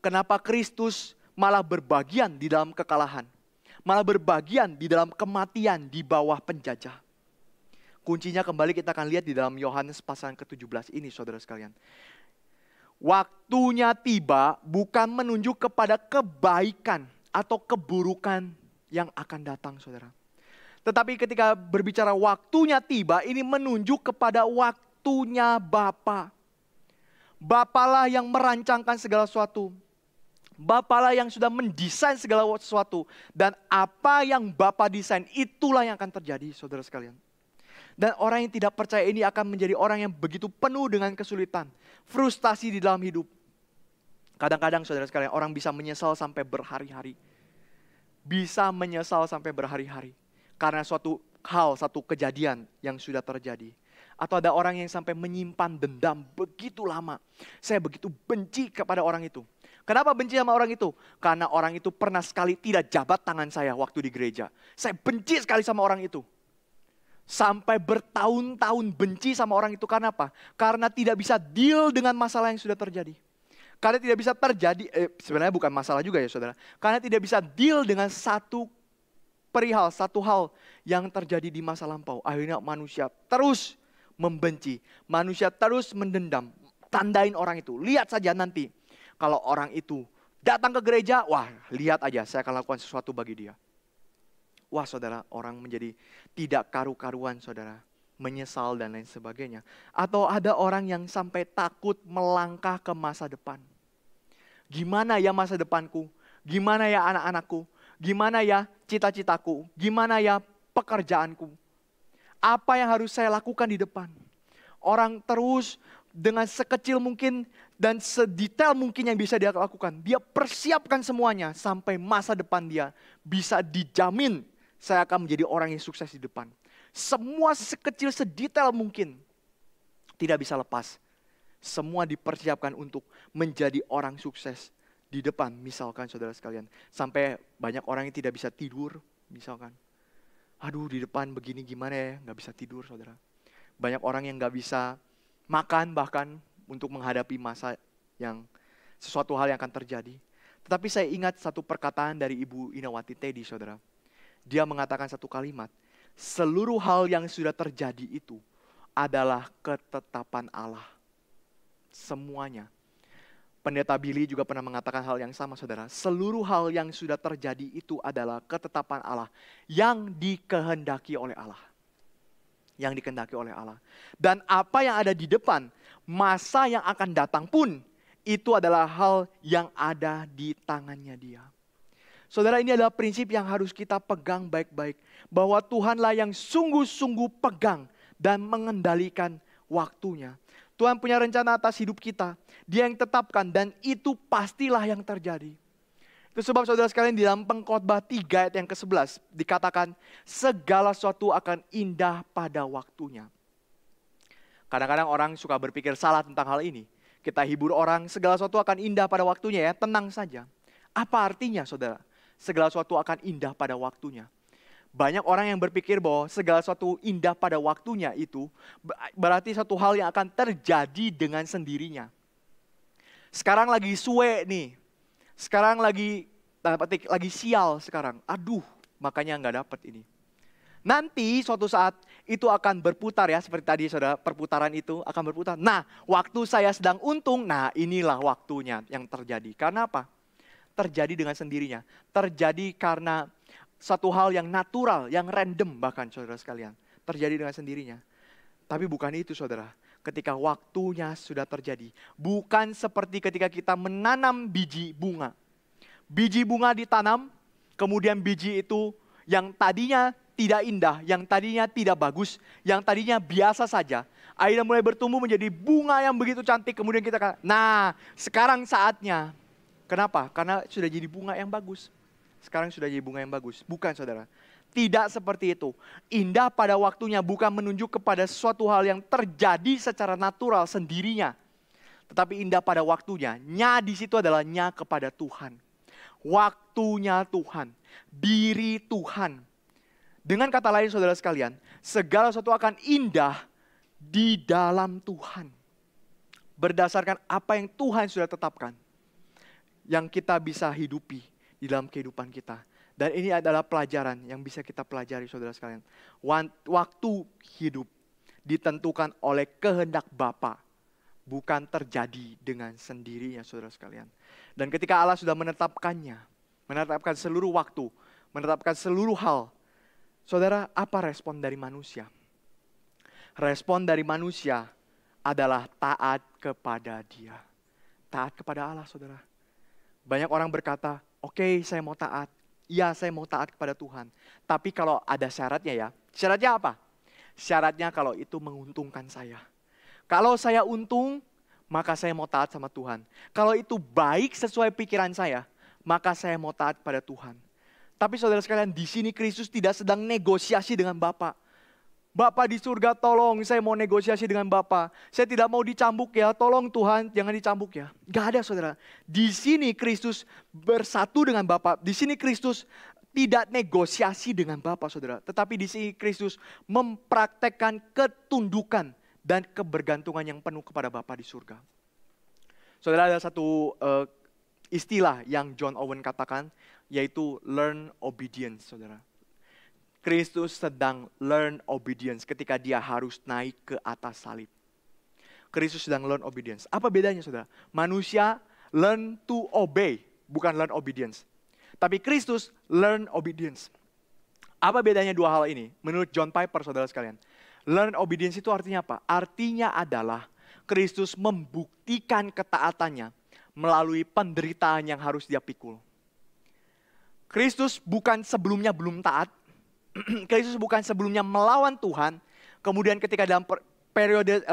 Kenapa Kristus malah berbagian di dalam kekalahan? Malah berbagian di dalam kematian di bawah penjajah? Kuncinya kembali kita akan lihat di dalam Yohanes pasal ke-17 ini saudara sekalian. Waktunya tiba bukan menunjuk kepada kebaikan atau keburukan yang akan datang saudara. Tetapi ketika berbicara waktunya tiba, ini menunjuk kepada waktunya Bapa. Bapalah yang merancangkan segala sesuatu. Bapalah yang sudah mendesain segala sesuatu. Dan apa yang Bapa desain, itulah yang akan terjadi saudara sekalian. Dan orang yang tidak percaya ini akan menjadi orang yang begitu penuh dengan kesulitan. Frustasi di dalam hidup. Kadang-kadang saudara sekalian, orang bisa menyesal sampai berhari-hari. Bisa menyesal sampai berhari-hari. Karena suatu hal, satu kejadian yang sudah terjadi. Atau ada orang yang sampai menyimpan dendam begitu lama. Saya begitu benci kepada orang itu. Kenapa benci sama orang itu? Karena orang itu pernah sekali tidak jabat tangan saya waktu di gereja. Saya benci sekali sama orang itu. Sampai bertahun-tahun benci sama orang itu. Karena apa? Karena tidak bisa deal dengan masalah yang sudah terjadi. Karena tidak bisa terjadi, sebenarnya bukan masalah juga ya saudara. Karena tidak bisa deal dengan satu satu hal yang terjadi di masa lampau. Akhirnya manusia terus membenci. Manusia terus mendendam. Tandain orang itu. Lihat saja nanti. Kalau orang itu datang ke gereja, wah lihat aja saya akan lakukan sesuatu bagi dia. Wah saudara, orang menjadi tidak karu-karuan saudara. Menyesal dan lain sebagainya. Atau ada orang yang sampai takut melangkah ke masa depan. Gimana ya masa depanku? Gimana ya anak-anakku? Gimana ya cita-citaku? Gimana ya pekerjaanku? Apa yang harus saya lakukan di depan? Orang terus dengan sekecil mungkin dan sedetail mungkin yang bisa dia lakukan. Dia persiapkan semuanya sampai masa depan dia bisa dijamin saya akan menjadi orang yang sukses di depan. Semua sekecil sedetail mungkin tidak bisa lepas. Semua dipersiapkan untuk menjadi orang sukses di depan. Misalkan saudara sekalian, sampai banyak orang yang tidak bisa tidur misalkan. Aduh di depan begini gimana ya, gak bisa tidur saudara. Banyak orang yang gak bisa makan bahkan untuk menghadapi masa yang sesuatu hal yang akan terjadi. Tetapi saya ingat satu perkataan dari Ibu Inawati Teddy saudara. Dia mengatakan satu kalimat, seluruh hal yang sudah terjadi itu adalah ketetapan Allah. Semuanya. Pendeta Billy juga pernah mengatakan hal yang sama saudara. Seluruh hal yang sudah terjadi itu adalah ketetapan Allah yang dikehendaki oleh Allah. Yang dikehendaki oleh Allah. Dan apa yang ada di depan, masa yang akan datang pun, itu adalah hal yang ada di tangannya dia. Saudara, ini adalah prinsip yang harus kita pegang baik-baik. Bahwa Tuhanlah yang sungguh-sungguh pegang dan mengendalikan waktunya. Tuhan punya rencana atas hidup kita. Dia yang tetapkan dan itu pastilah yang terjadi. Itu sebab saudara sekalian di dalam Pengkhotbah 3 ayat yang ke-11 dikatakan segala sesuatu akan indah pada waktunya. Kadang-kadang orang suka berpikir salah tentang hal ini. Kita hibur orang, segala sesuatu akan indah pada waktunya ya, tenang saja. Apa artinya saudara? Segala sesuatu akan indah pada waktunya. Banyak orang yang berpikir bahwa segala sesuatu indah pada waktunya itu berarti satu hal yang akan terjadi dengan sendirinya. Sekarang lagi suwe nih. Sekarang lagi sial sekarang. Aduh, makanya nggak dapet ini. Nanti suatu saat itu akan berputar ya. Seperti tadi saudara, perputaran itu akan berputar. Nah, waktu saya sedang untung, nah inilah waktunya yang terjadi. Karena apa? Terjadi dengan sendirinya. Terjadi karena satu hal yang natural, yang random bahkan saudara sekalian. Terjadi dengan sendirinya. Tapi bukan itu saudara. Ketika waktunya sudah terjadi. Bukan seperti ketika kita menanam biji bunga. Biji bunga ditanam, kemudian biji itu yang tadinya tidak indah, yang tadinya tidak bagus, yang tadinya biasa saja. Akhirnya mulai bertumbuh menjadi bunga yang begitu cantik. Kemudian kita kata, nah sekarang saatnya. Kenapa? Karena sudah jadi bunga yang bagus. Sekarang sudah jadi bunga yang bagus. Bukan saudara. Tidak seperti itu. Indah pada waktunya bukan menunjuk kepada suatu hal yang terjadi secara natural sendirinya. Tetapi indah pada waktunya. Nya di situ adalah nya kepada Tuhan. Waktunya Tuhan. Diri Tuhan. Dengan kata lain saudara sekalian. Segala sesuatu akan indah di dalam Tuhan. Berdasarkan apa yang Tuhan sudah tetapkan. Yang kita bisa hidupi di dalam kehidupan kita. Dan ini adalah pelajaran yang bisa kita pelajari saudara sekalian. Waktu hidup ditentukan oleh kehendak Bapa, bukan terjadi dengan sendirinya saudara sekalian. Dan ketika Allah sudah menetapkannya, menetapkan seluruh waktu, menetapkan seluruh hal, saudara, apa respon dari manusia? Respon dari manusia adalah taat kepada Dia. Taat kepada Allah saudara. Banyak orang berkata, oke, saya mau taat. Iya, saya mau taat kepada Tuhan. Tapi kalau ada syaratnya ya. Syaratnya apa? Syaratnya kalau itu menguntungkan saya. Kalau saya untung, maka saya mau taat sama Tuhan. Kalau itu baik sesuai pikiran saya, maka saya mau taat kepada Tuhan. Tapi saudara sekalian, di sini Kristus tidak sedang negosiasi dengan Bapa. Bapa di surga, tolong saya mau negosiasi dengan Bapa. Saya tidak mau dicambuk ya, tolong Tuhan jangan dicambuk ya. Gak ada saudara. Di sini Kristus bersatu dengan Bapa. Di sini Kristus tidak negosiasi dengan Bapa saudara. Tetapi di sini Kristus mempraktekkan ketundukan dan kebergantungan yang penuh kepada Bapa di surga. Saudara, ada satu istilah yang John Owen katakan, yaitu learn obedience saudara. Kristus sedang learn obedience ketika dia harus naik ke atas salib. Kristus sedang learn obedience. Apa bedanya saudara? Manusia learn to obey, bukan learn obedience. Tapi Kristus learn obedience. Apa bedanya dua hal ini? Menurut John Piper saudara sekalian. Learn obedience itu artinya apa? Artinya adalah Kristus membuktikan ketaatannya melalui penderitaan yang harus dia pikul. Kristus bukan sebelumnya belum taat. Kristus bukan sebelumnya melawan Tuhan, kemudian ketika dalam periode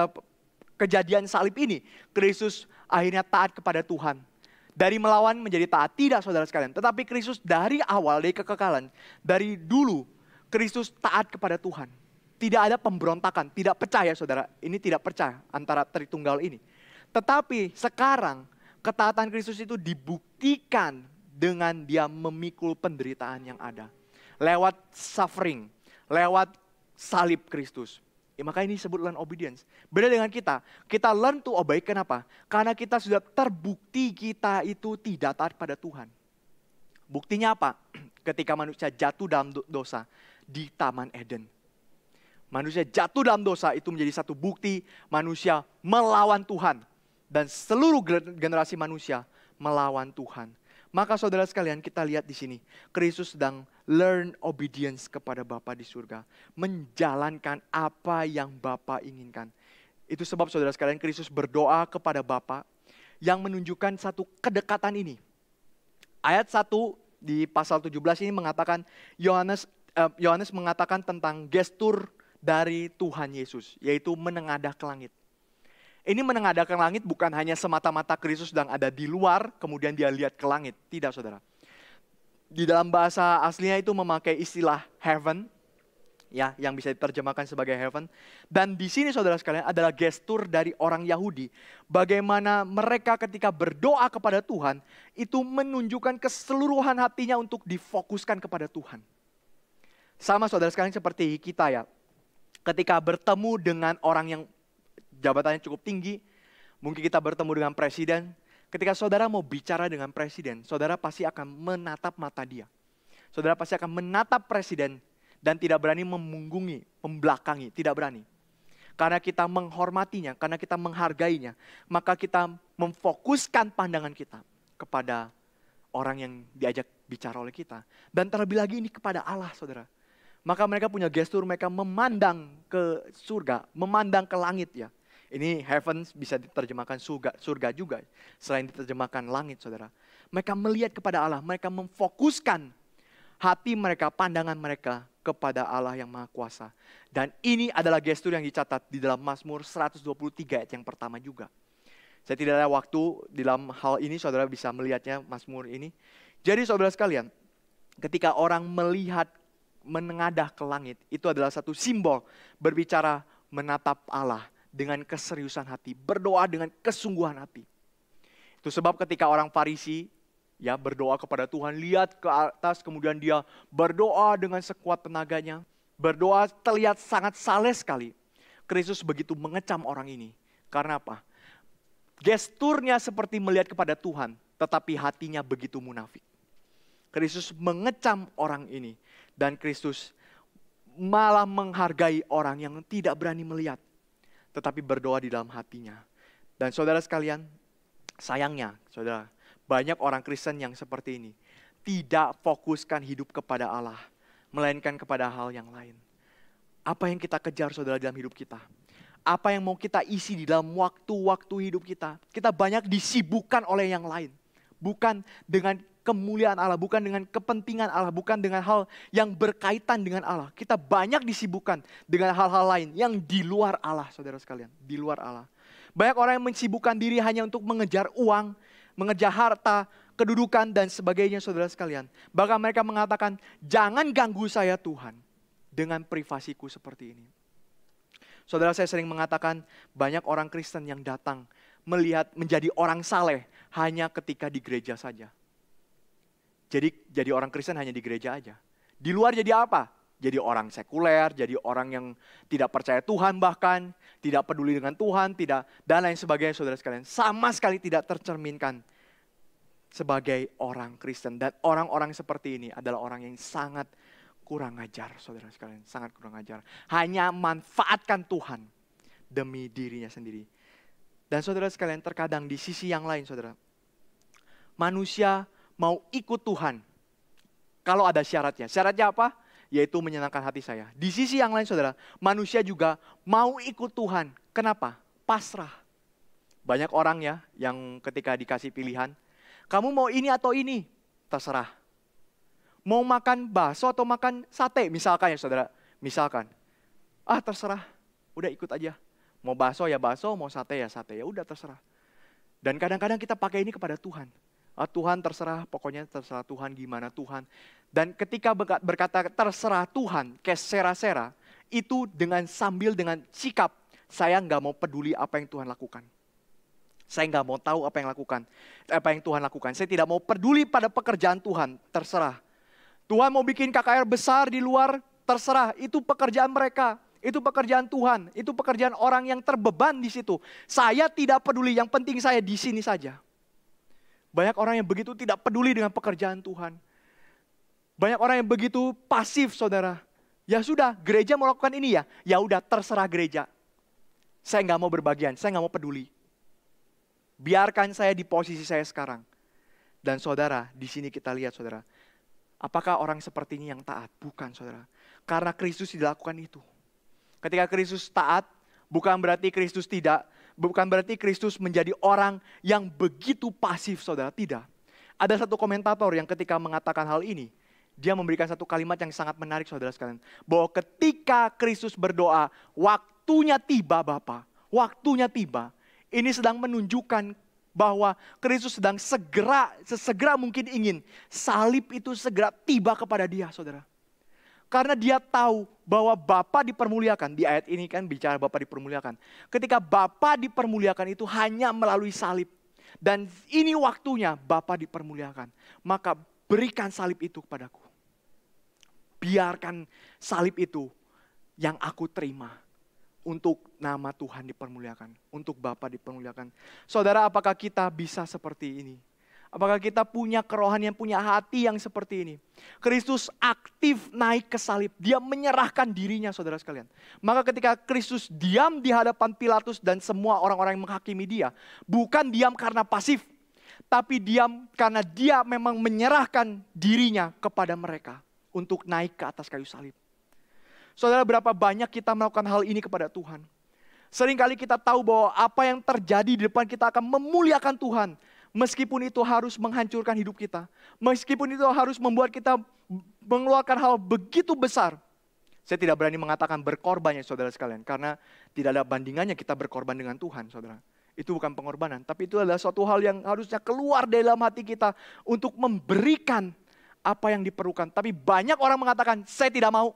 kejadian salib ini, Kristus akhirnya taat kepada Tuhan. Dari melawan menjadi taat, tidak saudara sekalian. Tetapi Kristus dari awal, dari kekekalan, dari dulu, Kristus taat kepada Tuhan. Tidak ada pemberontakan, tidak percaya saudara, ini tidak percaya antara Tritunggal ini. Tetapi sekarang, ketaatan Kristus itu dibuktikan dengan dia memikul penderitaan yang ada. Lewat suffering, lewat salib Kristus. Ya, maka ini disebut learn obedience. Beda dengan kita learn to obey, kenapa? Karena kita sudah terbukti kita itu tidak taat pada Tuhan. Buktinya apa? Ketika manusia jatuh dalam dosa di Taman Eden. Manusia jatuh dalam dosa itu menjadi satu bukti manusia melawan Tuhan. Dan seluruh generasi manusia melawan Tuhan. Maka saudara sekalian, kita lihat di sini, Kristus sedang learn obedience kepada Bapa di surga, menjalankan apa yang Bapa inginkan. Itu sebab saudara sekalian, Kristus berdoa kepada Bapa yang menunjukkan satu kedekatan ini. Ayat 1 di pasal 17 ini mengatakan, Yohanes mengatakan tentang gestur dari Tuhan Yesus, yaitu menengadah ke langit. Ini menengadah ke langit bukan hanya semata-mata Kristus sedang ada di luar, kemudian dia lihat ke langit. Tidak saudara. Di dalam bahasa aslinya itu memakai istilah heaven, ya, yang bisa diterjemahkan sebagai heaven. Dan di sini saudara sekalian adalah gestur dari orang Yahudi. Bagaimana mereka ketika berdoa kepada Tuhan, itu menunjukkan keseluruhan hatinya untuk difokuskan kepada Tuhan. Sama saudara sekalian seperti kita ya. Ketika bertemu dengan orang yang jabatannya cukup tinggi, mungkin kita bertemu dengan presiden. Ketika saudara mau bicara dengan presiden, saudara pasti akan menatap mata dia. Saudara pasti akan menatap presiden dan tidak berani memunggungi, membelakangi, tidak berani. Karena kita menghormatinya, karena kita menghargainya, maka kita memfokuskan pandangan kita kepada orang yang diajak bicara oleh kita. Dan terlebih lagi ini kepada Allah saudara. Maka mereka punya gestur, mereka memandang ke surga, memandang ke langit ya. Ini heaven bisa diterjemahkan surga juga. Selain diterjemahkan langit saudara. Mereka melihat kepada Allah. Mereka memfokuskan hati mereka, pandangan mereka kepada Allah yang Maha Kuasa. Dan ini adalah gestur yang dicatat di dalam Mazmur 123 ayat yang pertama juga. Saya tidak ada waktu di dalam hal ini, saudara bisa melihatnya Mazmur ini. Jadi saudara sekalian, ketika orang melihat menengadah ke langit, itu adalah satu simbol berbicara menatap Allah dengan keseriusan hati, berdoa dengan kesungguhan hati. Itu sebab ketika orang Farisi ya berdoa kepada Tuhan, lihat ke atas, kemudian dia berdoa dengan sekuat tenaganya, berdoa terlihat sangat saleh sekali. Kristus begitu mengecam orang ini. Karena apa? Gesturnya seperti melihat kepada Tuhan, tetapi hatinya begitu munafik. Kristus mengecam orang ini, dan Kristus malah menghargai orang yang tidak berani melihat, tetapi berdoa di dalam hatinya. Dan saudara sekalian, sayangnya saudara, banyak orang Kristen yang seperti ini. Tidak fokuskan hidup kepada Allah, melainkan kepada hal yang lain. Apa yang kita kejar saudara dalam hidup kita? Apa yang mau kita isi di dalam waktu-waktu hidup kita? Kita banyak disibukkan oleh yang lain. Bukan dengan kemuliaan Allah, bukan dengan kepentingan Allah, bukan dengan hal yang berkaitan dengan Allah. Kita banyak disibukkan dengan hal-hal lain yang di luar Allah, saudara sekalian. Di luar Allah. Banyak orang yang mensibukkan diri hanya untuk mengejar uang, mengejar harta, kedudukan, dan sebagainya, saudara sekalian. Bahkan mereka mengatakan, jangan ganggu saya Tuhan dengan privasiku seperti ini. Saudara, saya sering mengatakan banyak orang Kristen yang datang melihat menjadi orang saleh hanya ketika di gereja saja. Jadi orang Kristen hanya di gereja aja. Di luar jadi apa? Jadi orang sekuler, jadi orang yang tidak percaya Tuhan bahkan, tidak peduli dengan Tuhan, dan lain sebagainya saudara sekalian. Sama sekali tidak tercerminkan sebagai orang Kristen. Dan orang-orang seperti ini adalah orang yang sangat kurang ajar saudara sekalian. Sangat kurang ajar. Hanya manfaatkan Tuhan demi dirinya sendiri. Dan saudara sekalian, terkadang di sisi yang lain saudara, manusia mau ikut Tuhan kalau ada syaratnya. Syaratnya apa? Yaitu menyenangkan hati saya. Di sisi yang lain saudara, manusia juga mau ikut Tuhan. Kenapa? Pasrah. Banyak orang ya yang ketika dikasih pilihan, kamu mau ini atau ini? Terserah. Mau makan bakso atau makan sate misalkan ya saudara. Misalkan, terserah, udah ikut aja. Mau bakso ya bakso, mau sate ya sate, ya udah terserah. Dan kadang-kadang kita pakai ini kepada Tuhan. Tuhan terserah, pokoknya terserah Tuhan gimana Tuhan. Dan ketika berkata terserah Tuhan, kayak sera-sera, itu sambil dengan sikap, saya nggak mau peduli apa yang Tuhan lakukan. Saya nggak mau tahu apa yang Tuhan lakukan. Saya tidak mau peduli pada pekerjaan Tuhan, terserah. Tuhan mau bikin KKR besar di luar, terserah. Itu pekerjaan mereka, itu pekerjaan Tuhan, itu pekerjaan orang yang terbeban di situ. Saya tidak peduli, yang penting saya di sini saja. Banyak orang yang begitu tidak peduli dengan pekerjaan Tuhan. Banyak orang yang begitu pasif saudara. Ya sudah, gereja mau lakukan ini ya. Ya udah, terserah gereja. Saya nggak mau berbagian, saya nggak mau peduli. Biarkan saya di posisi saya sekarang. Dan saudara, di sini kita lihat saudara. Apakah orang seperti ini yang taat? Bukan saudara. Karena Kristus dilakukan itu. Ketika Kristus taat, bukan berarti Kristus menjadi orang yang begitu pasif saudara. Tidak. Ada satu komentator yang ketika mengatakan hal ini, dia memberikan satu kalimat yang sangat menarik saudara sekalian. Bahwa ketika Kristus berdoa, waktunya tiba Bapa, waktunya tiba. Ini sedang menunjukkan bahwa Kristus sedang sesegera mungkin ingin salib itu segera tiba kepada dia saudara. Karena dia tahu bahwa Bapa dipermuliakan. Di ayat ini kan bicara Bapa dipermuliakan. Ketika Bapa dipermuliakan itu hanya melalui salib. Dan ini waktunya Bapa dipermuliakan. Maka berikan salib itu kepadaku. Biarkan salib itu yang aku terima. Untuk nama Tuhan dipermuliakan. Untuk Bapa dipermuliakan. Saudara, apakah kita bisa seperti ini? Apakah kita punya kerohanian, punya hati yang seperti ini? Kristus aktif naik ke salib. Dia menyerahkan dirinya saudara sekalian. Maka ketika Kristus diam di hadapan Pilatus dan semua orang-orang yang menghakimi dia. Bukan diam karena pasif. Tapi diam karena dia memang menyerahkan dirinya kepada mereka. Untuk naik ke atas kayu salib. Saudara, berapa banyak kita melakukan hal ini kepada Tuhan. Seringkali kita tahu bahwa apa yang terjadi di depan kita akan memuliakan Tuhan. Meskipun itu harus menghancurkan hidup kita. Meskipun itu harus membuat kita mengeluarkan hal begitu besar. Saya tidak berani mengatakan berkorban ya saudara sekalian. Karena tidak ada bandingannya kita berkorban dengan Tuhan saudara. Itu bukan pengorbanan. Tapi itu adalah suatu hal yang harusnya keluar dari dalam hati kita. Untuk memberikan apa yang diperlukan. Tapi banyak orang mengatakan saya tidak mau.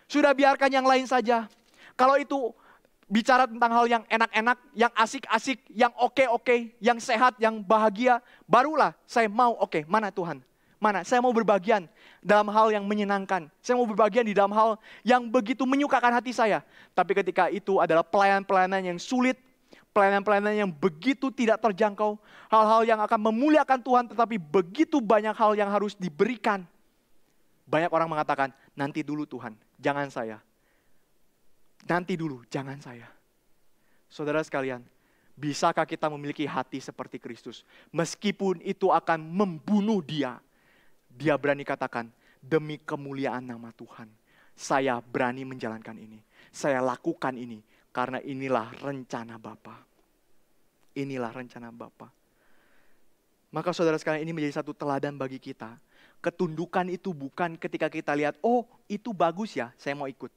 Sudah biarkan yang lain saja. Kalau itu bicara tentang hal yang enak-enak, yang asik-asik, yang oke-oke, yang sehat, yang bahagia, barulah saya mau, oke, mana Tuhan? Mana? Saya mau berbagian dalam hal yang menyenangkan. Saya mau berbagian di dalam hal yang begitu menyukakan hati saya. Tapi ketika itu adalah pelayanan-pelayanan yang sulit, pelayanan-pelayanan yang begitu tidak terjangkau, hal-hal yang akan memuliakan Tuhan, tetapi begitu banyak hal yang harus diberikan. Banyak orang mengatakan, nanti dulu Tuhan, jangan saya. Nanti dulu, jangan saya. Saudara sekalian, bisakah kita memiliki hati seperti Kristus? Meskipun itu akan membunuh dia. Dia berani katakan, demi kemuliaan nama Tuhan. Saya berani menjalankan ini. Saya lakukan ini. Karena inilah rencana Bapa. Inilah rencana Bapa. Maka saudara sekalian, ini menjadi satu teladan bagi kita. Ketundukan itu bukan ketika kita lihat, oh itu bagus ya, saya mau ikut.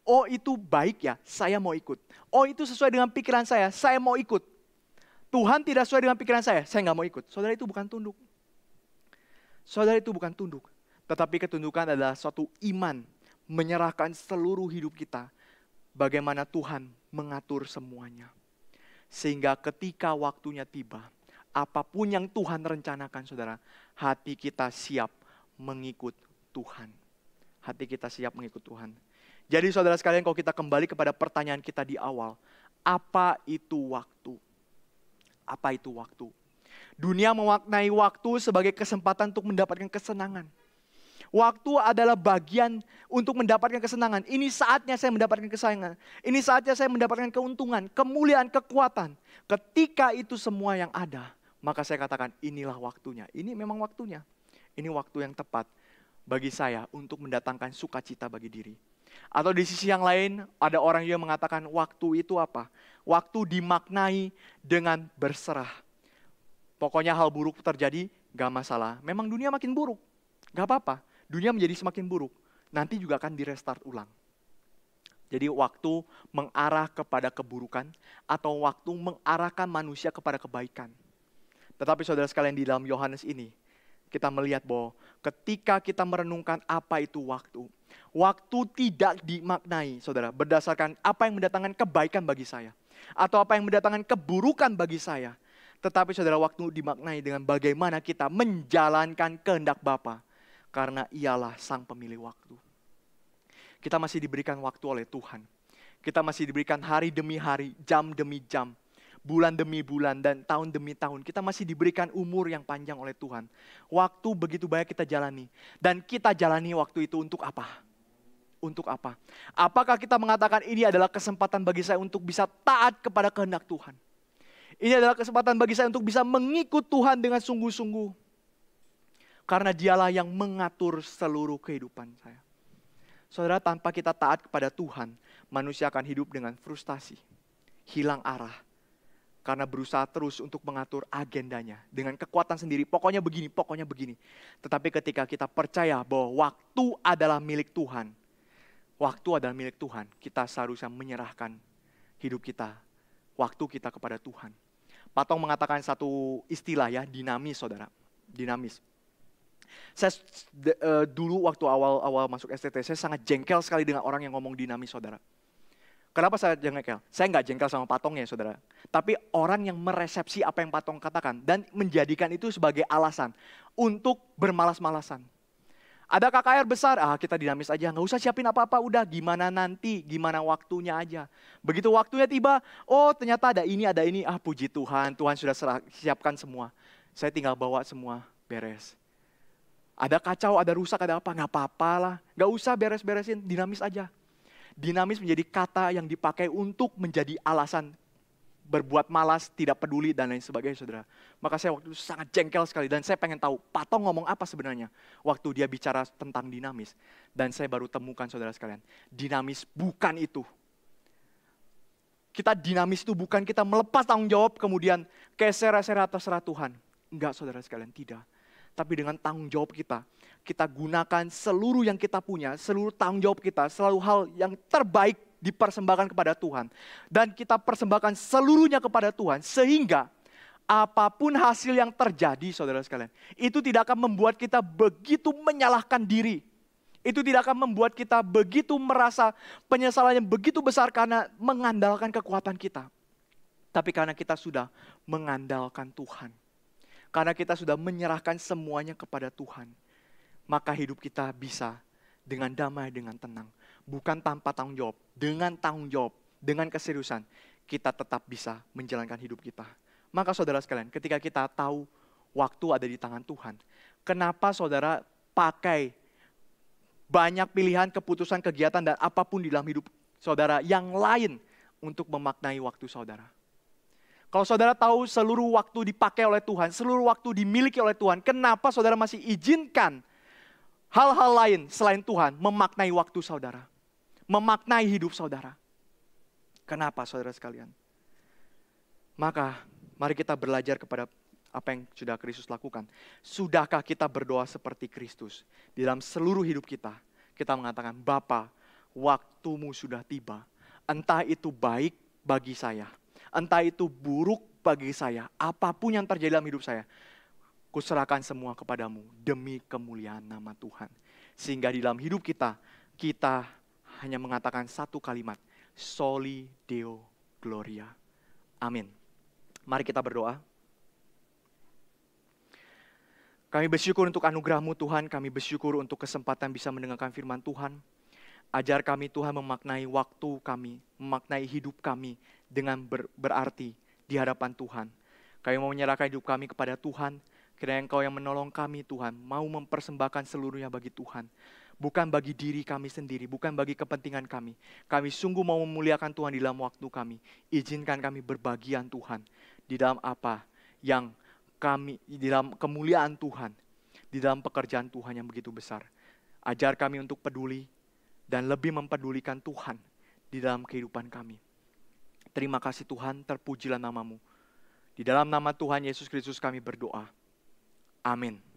Oh itu baik ya, saya mau ikut. Oh itu sesuai dengan pikiran saya mau ikut. Tuhan tidak sesuai dengan pikiran saya nggak mau ikut. Saudara, itu bukan tunduk. Saudara, itu bukan tunduk. Tetapi ketundukan adalah suatu iman, menyerahkan seluruh hidup kita bagaimana Tuhan mengatur semuanya. Sehingga ketika waktunya tiba, apapun yang Tuhan rencanakan saudara, hati kita siap mengikut Tuhan. Hati kita siap mengikut Tuhan. Jadi saudara sekalian, kalau kita kembali kepada pertanyaan kita di awal, apa itu waktu? Apa itu waktu? Dunia memaknai waktu sebagai kesempatan untuk mendapatkan kesenangan. Waktu adalah bagian untuk mendapatkan kesenangan. Ini saatnya saya mendapatkan kesenangan. Ini saatnya saya mendapatkan keuntungan, kemuliaan, kekuatan. Ketika itu semua yang ada, maka saya katakan inilah waktunya. Ini memang waktunya. Ini waktu yang tepat bagi saya untuk mendatangkan sukacita bagi diri. Atau di sisi yang lain, ada orang yang mengatakan waktu itu apa? Waktu dimaknai dengan berserah. Pokoknya hal buruk terjadi, gak masalah. Memang dunia makin buruk, gak apa-apa. Dunia menjadi semakin buruk, nanti juga akan direstart ulang. Jadi waktu mengarah kepada keburukan atau waktu mengarahkan manusia kepada kebaikan. Tetapi saudara sekalian, di dalam Yohanes ini, kita melihat bahwa ketika kita merenungkan apa itu waktu, waktu tidak dimaknai saudara berdasarkan apa yang mendatangkan kebaikan bagi saya. Atau apa yang mendatangkan keburukan bagi saya. Tetapi saudara, waktu dimaknai dengan bagaimana kita menjalankan kehendak Bapa. Karena ialah sang pemilik waktu. Kita masih diberikan waktu oleh Tuhan. Kita masih diberikan hari demi hari, jam demi jam, bulan demi bulan, dan tahun demi tahun. Kita masih diberikan umur yang panjang oleh Tuhan. Waktu begitu banyak kita jalani. Dan kita jalani waktu itu untuk apa? Untuk apa? Apakah kita mengatakan ini adalah kesempatan bagi saya untuk bisa taat kepada kehendak Tuhan? Ini adalah kesempatan bagi saya untuk bisa mengikut Tuhan dengan sungguh-sungguh. Karena dialah yang mengatur seluruh kehidupan saya. Saudara, tanpa kita taat kepada Tuhan, manusia akan hidup dengan frustasi, hilang arah. Karena berusaha terus untuk mengatur agendanya dengan kekuatan sendiri. Pokoknya begini, pokoknya begini. Tetapi ketika kita percaya bahwa waktu adalah milik Tuhan, waktu adalah milik Tuhan, kita seharusnya menyerahkan hidup kita, waktu kita kepada Tuhan. Patong mengatakan satu istilah ya, dinamis saudara, dinamis. Saya dulu waktu awal masuk STT, saya sangat jengkel sekali dengan orang yang ngomong dinamis saudara. Kenapa saya jengkel? Saya nggak jengkel sama Patongnya saudara. Tapi orang yang meresepsi apa yang Patong katakan dan menjadikan itu sebagai alasan untuk bermalas-malasan. Ada KKR besar, kita dinamis aja, nggak usah siapin apa-apa, udah gimana nanti, gimana waktunya aja. Begitu waktunya tiba, oh ternyata ada ini, puji Tuhan, Tuhan sudah siapkan semua. Saya tinggal bawa semua, beres. Ada kacau, ada rusak, ada apa, nggak apa-apa lah. Nggak usah beres-beresin, dinamis aja. Dinamis menjadi kata yang dipakai untuk menjadi alasan berbuat malas, tidak peduli, dan lain sebagainya saudara. Maka saya waktu itu sangat jengkel sekali, dan saya pengen tahu, Patong ngomong apa sebenarnya waktu dia bicara tentang dinamis. Dan saya baru temukan saudara sekalian, dinamis bukan itu. Kita dinamis itu bukan kita melepas tanggung jawab, kemudian keser-ser terserah Tuhan. Enggak saudara sekalian, tidak. Tapi dengan tanggung jawab kita gunakan seluruh yang kita punya, seluruh tanggung jawab kita, selalu hal yang terbaik dipersembahkan kepada Tuhan. Dan kita persembahkan seluruhnya kepada Tuhan, sehingga apapun hasil yang terjadi saudara sekalian, itu tidak akan membuat kita begitu menyalahkan diri. Itu tidak akan membuat kita begitu merasa penyesalan yang begitu besar karena mengandalkan kekuatan kita. Tapi karena kita sudah mengandalkan Tuhan. Karena kita sudah menyerahkan semuanya kepada Tuhan. Maka hidup kita bisa dengan damai, dengan tenang. Bukan tanpa tanggung jawab. Dengan tanggung jawab, dengan keseriusan, kita tetap bisa menjalankan hidup kita. Maka saudara sekalian, ketika kita tahu waktu ada di tangan Tuhan, kenapa saudara pakai banyak pilihan, keputusan, kegiatan, dan apapun di dalam hidup saudara yang lain untuk memaknai waktu saudara? Kalau saudara tahu seluruh waktu dipakai oleh Tuhan, seluruh waktu dimiliki oleh Tuhan, kenapa saudara masih izinkan hal-hal lain selain Tuhan memaknai waktu saudara? Memaknai hidup saudara. Kenapa saudara sekalian? Maka mari kita belajar kepada apa yang sudah Kristus lakukan. Sudahkah kita berdoa seperti Kristus? Di dalam seluruh hidup kita, kita mengatakan, Bapa, waktumu sudah tiba. Entah itu baik bagi saya, entah itu buruk bagi saya, apapun yang terjadi dalam hidup saya, kuserahkan semua kepadamu demi kemuliaan nama Tuhan. Sehingga di dalam hidup kita, kita hanya mengatakan satu kalimat, Soli Deo Gloria. Amin. Mari kita berdoa. Kami bersyukur untuk anugerah-Mu Tuhan, kami bersyukur untuk kesempatan bisa mendengarkan firman Tuhan. Ajar kami Tuhan memaknai waktu kami, memaknai hidup kami dengan berarti di hadapan Tuhan. Kami mau menyerahkan hidup kami kepada Tuhan, kiranya Engkau yang menolong kami Tuhan, mau mempersembahkan seluruhnya bagi Tuhan. Bukan bagi diri kami sendiri, bukan bagi kepentingan kami. Kami sungguh mau memuliakan Tuhan di dalam waktu kami. Izinkan kami berbagian Tuhan di dalam apa yang kami, di dalam kemuliaan Tuhan, di dalam pekerjaan Tuhan yang begitu besar. Ajar kami untuk peduli dan lebih mempedulikan Tuhan di dalam kehidupan kami. Terima kasih Tuhan, terpujilah nama-Mu. Di dalam nama Tuhan Yesus Kristus kami berdoa. Amin.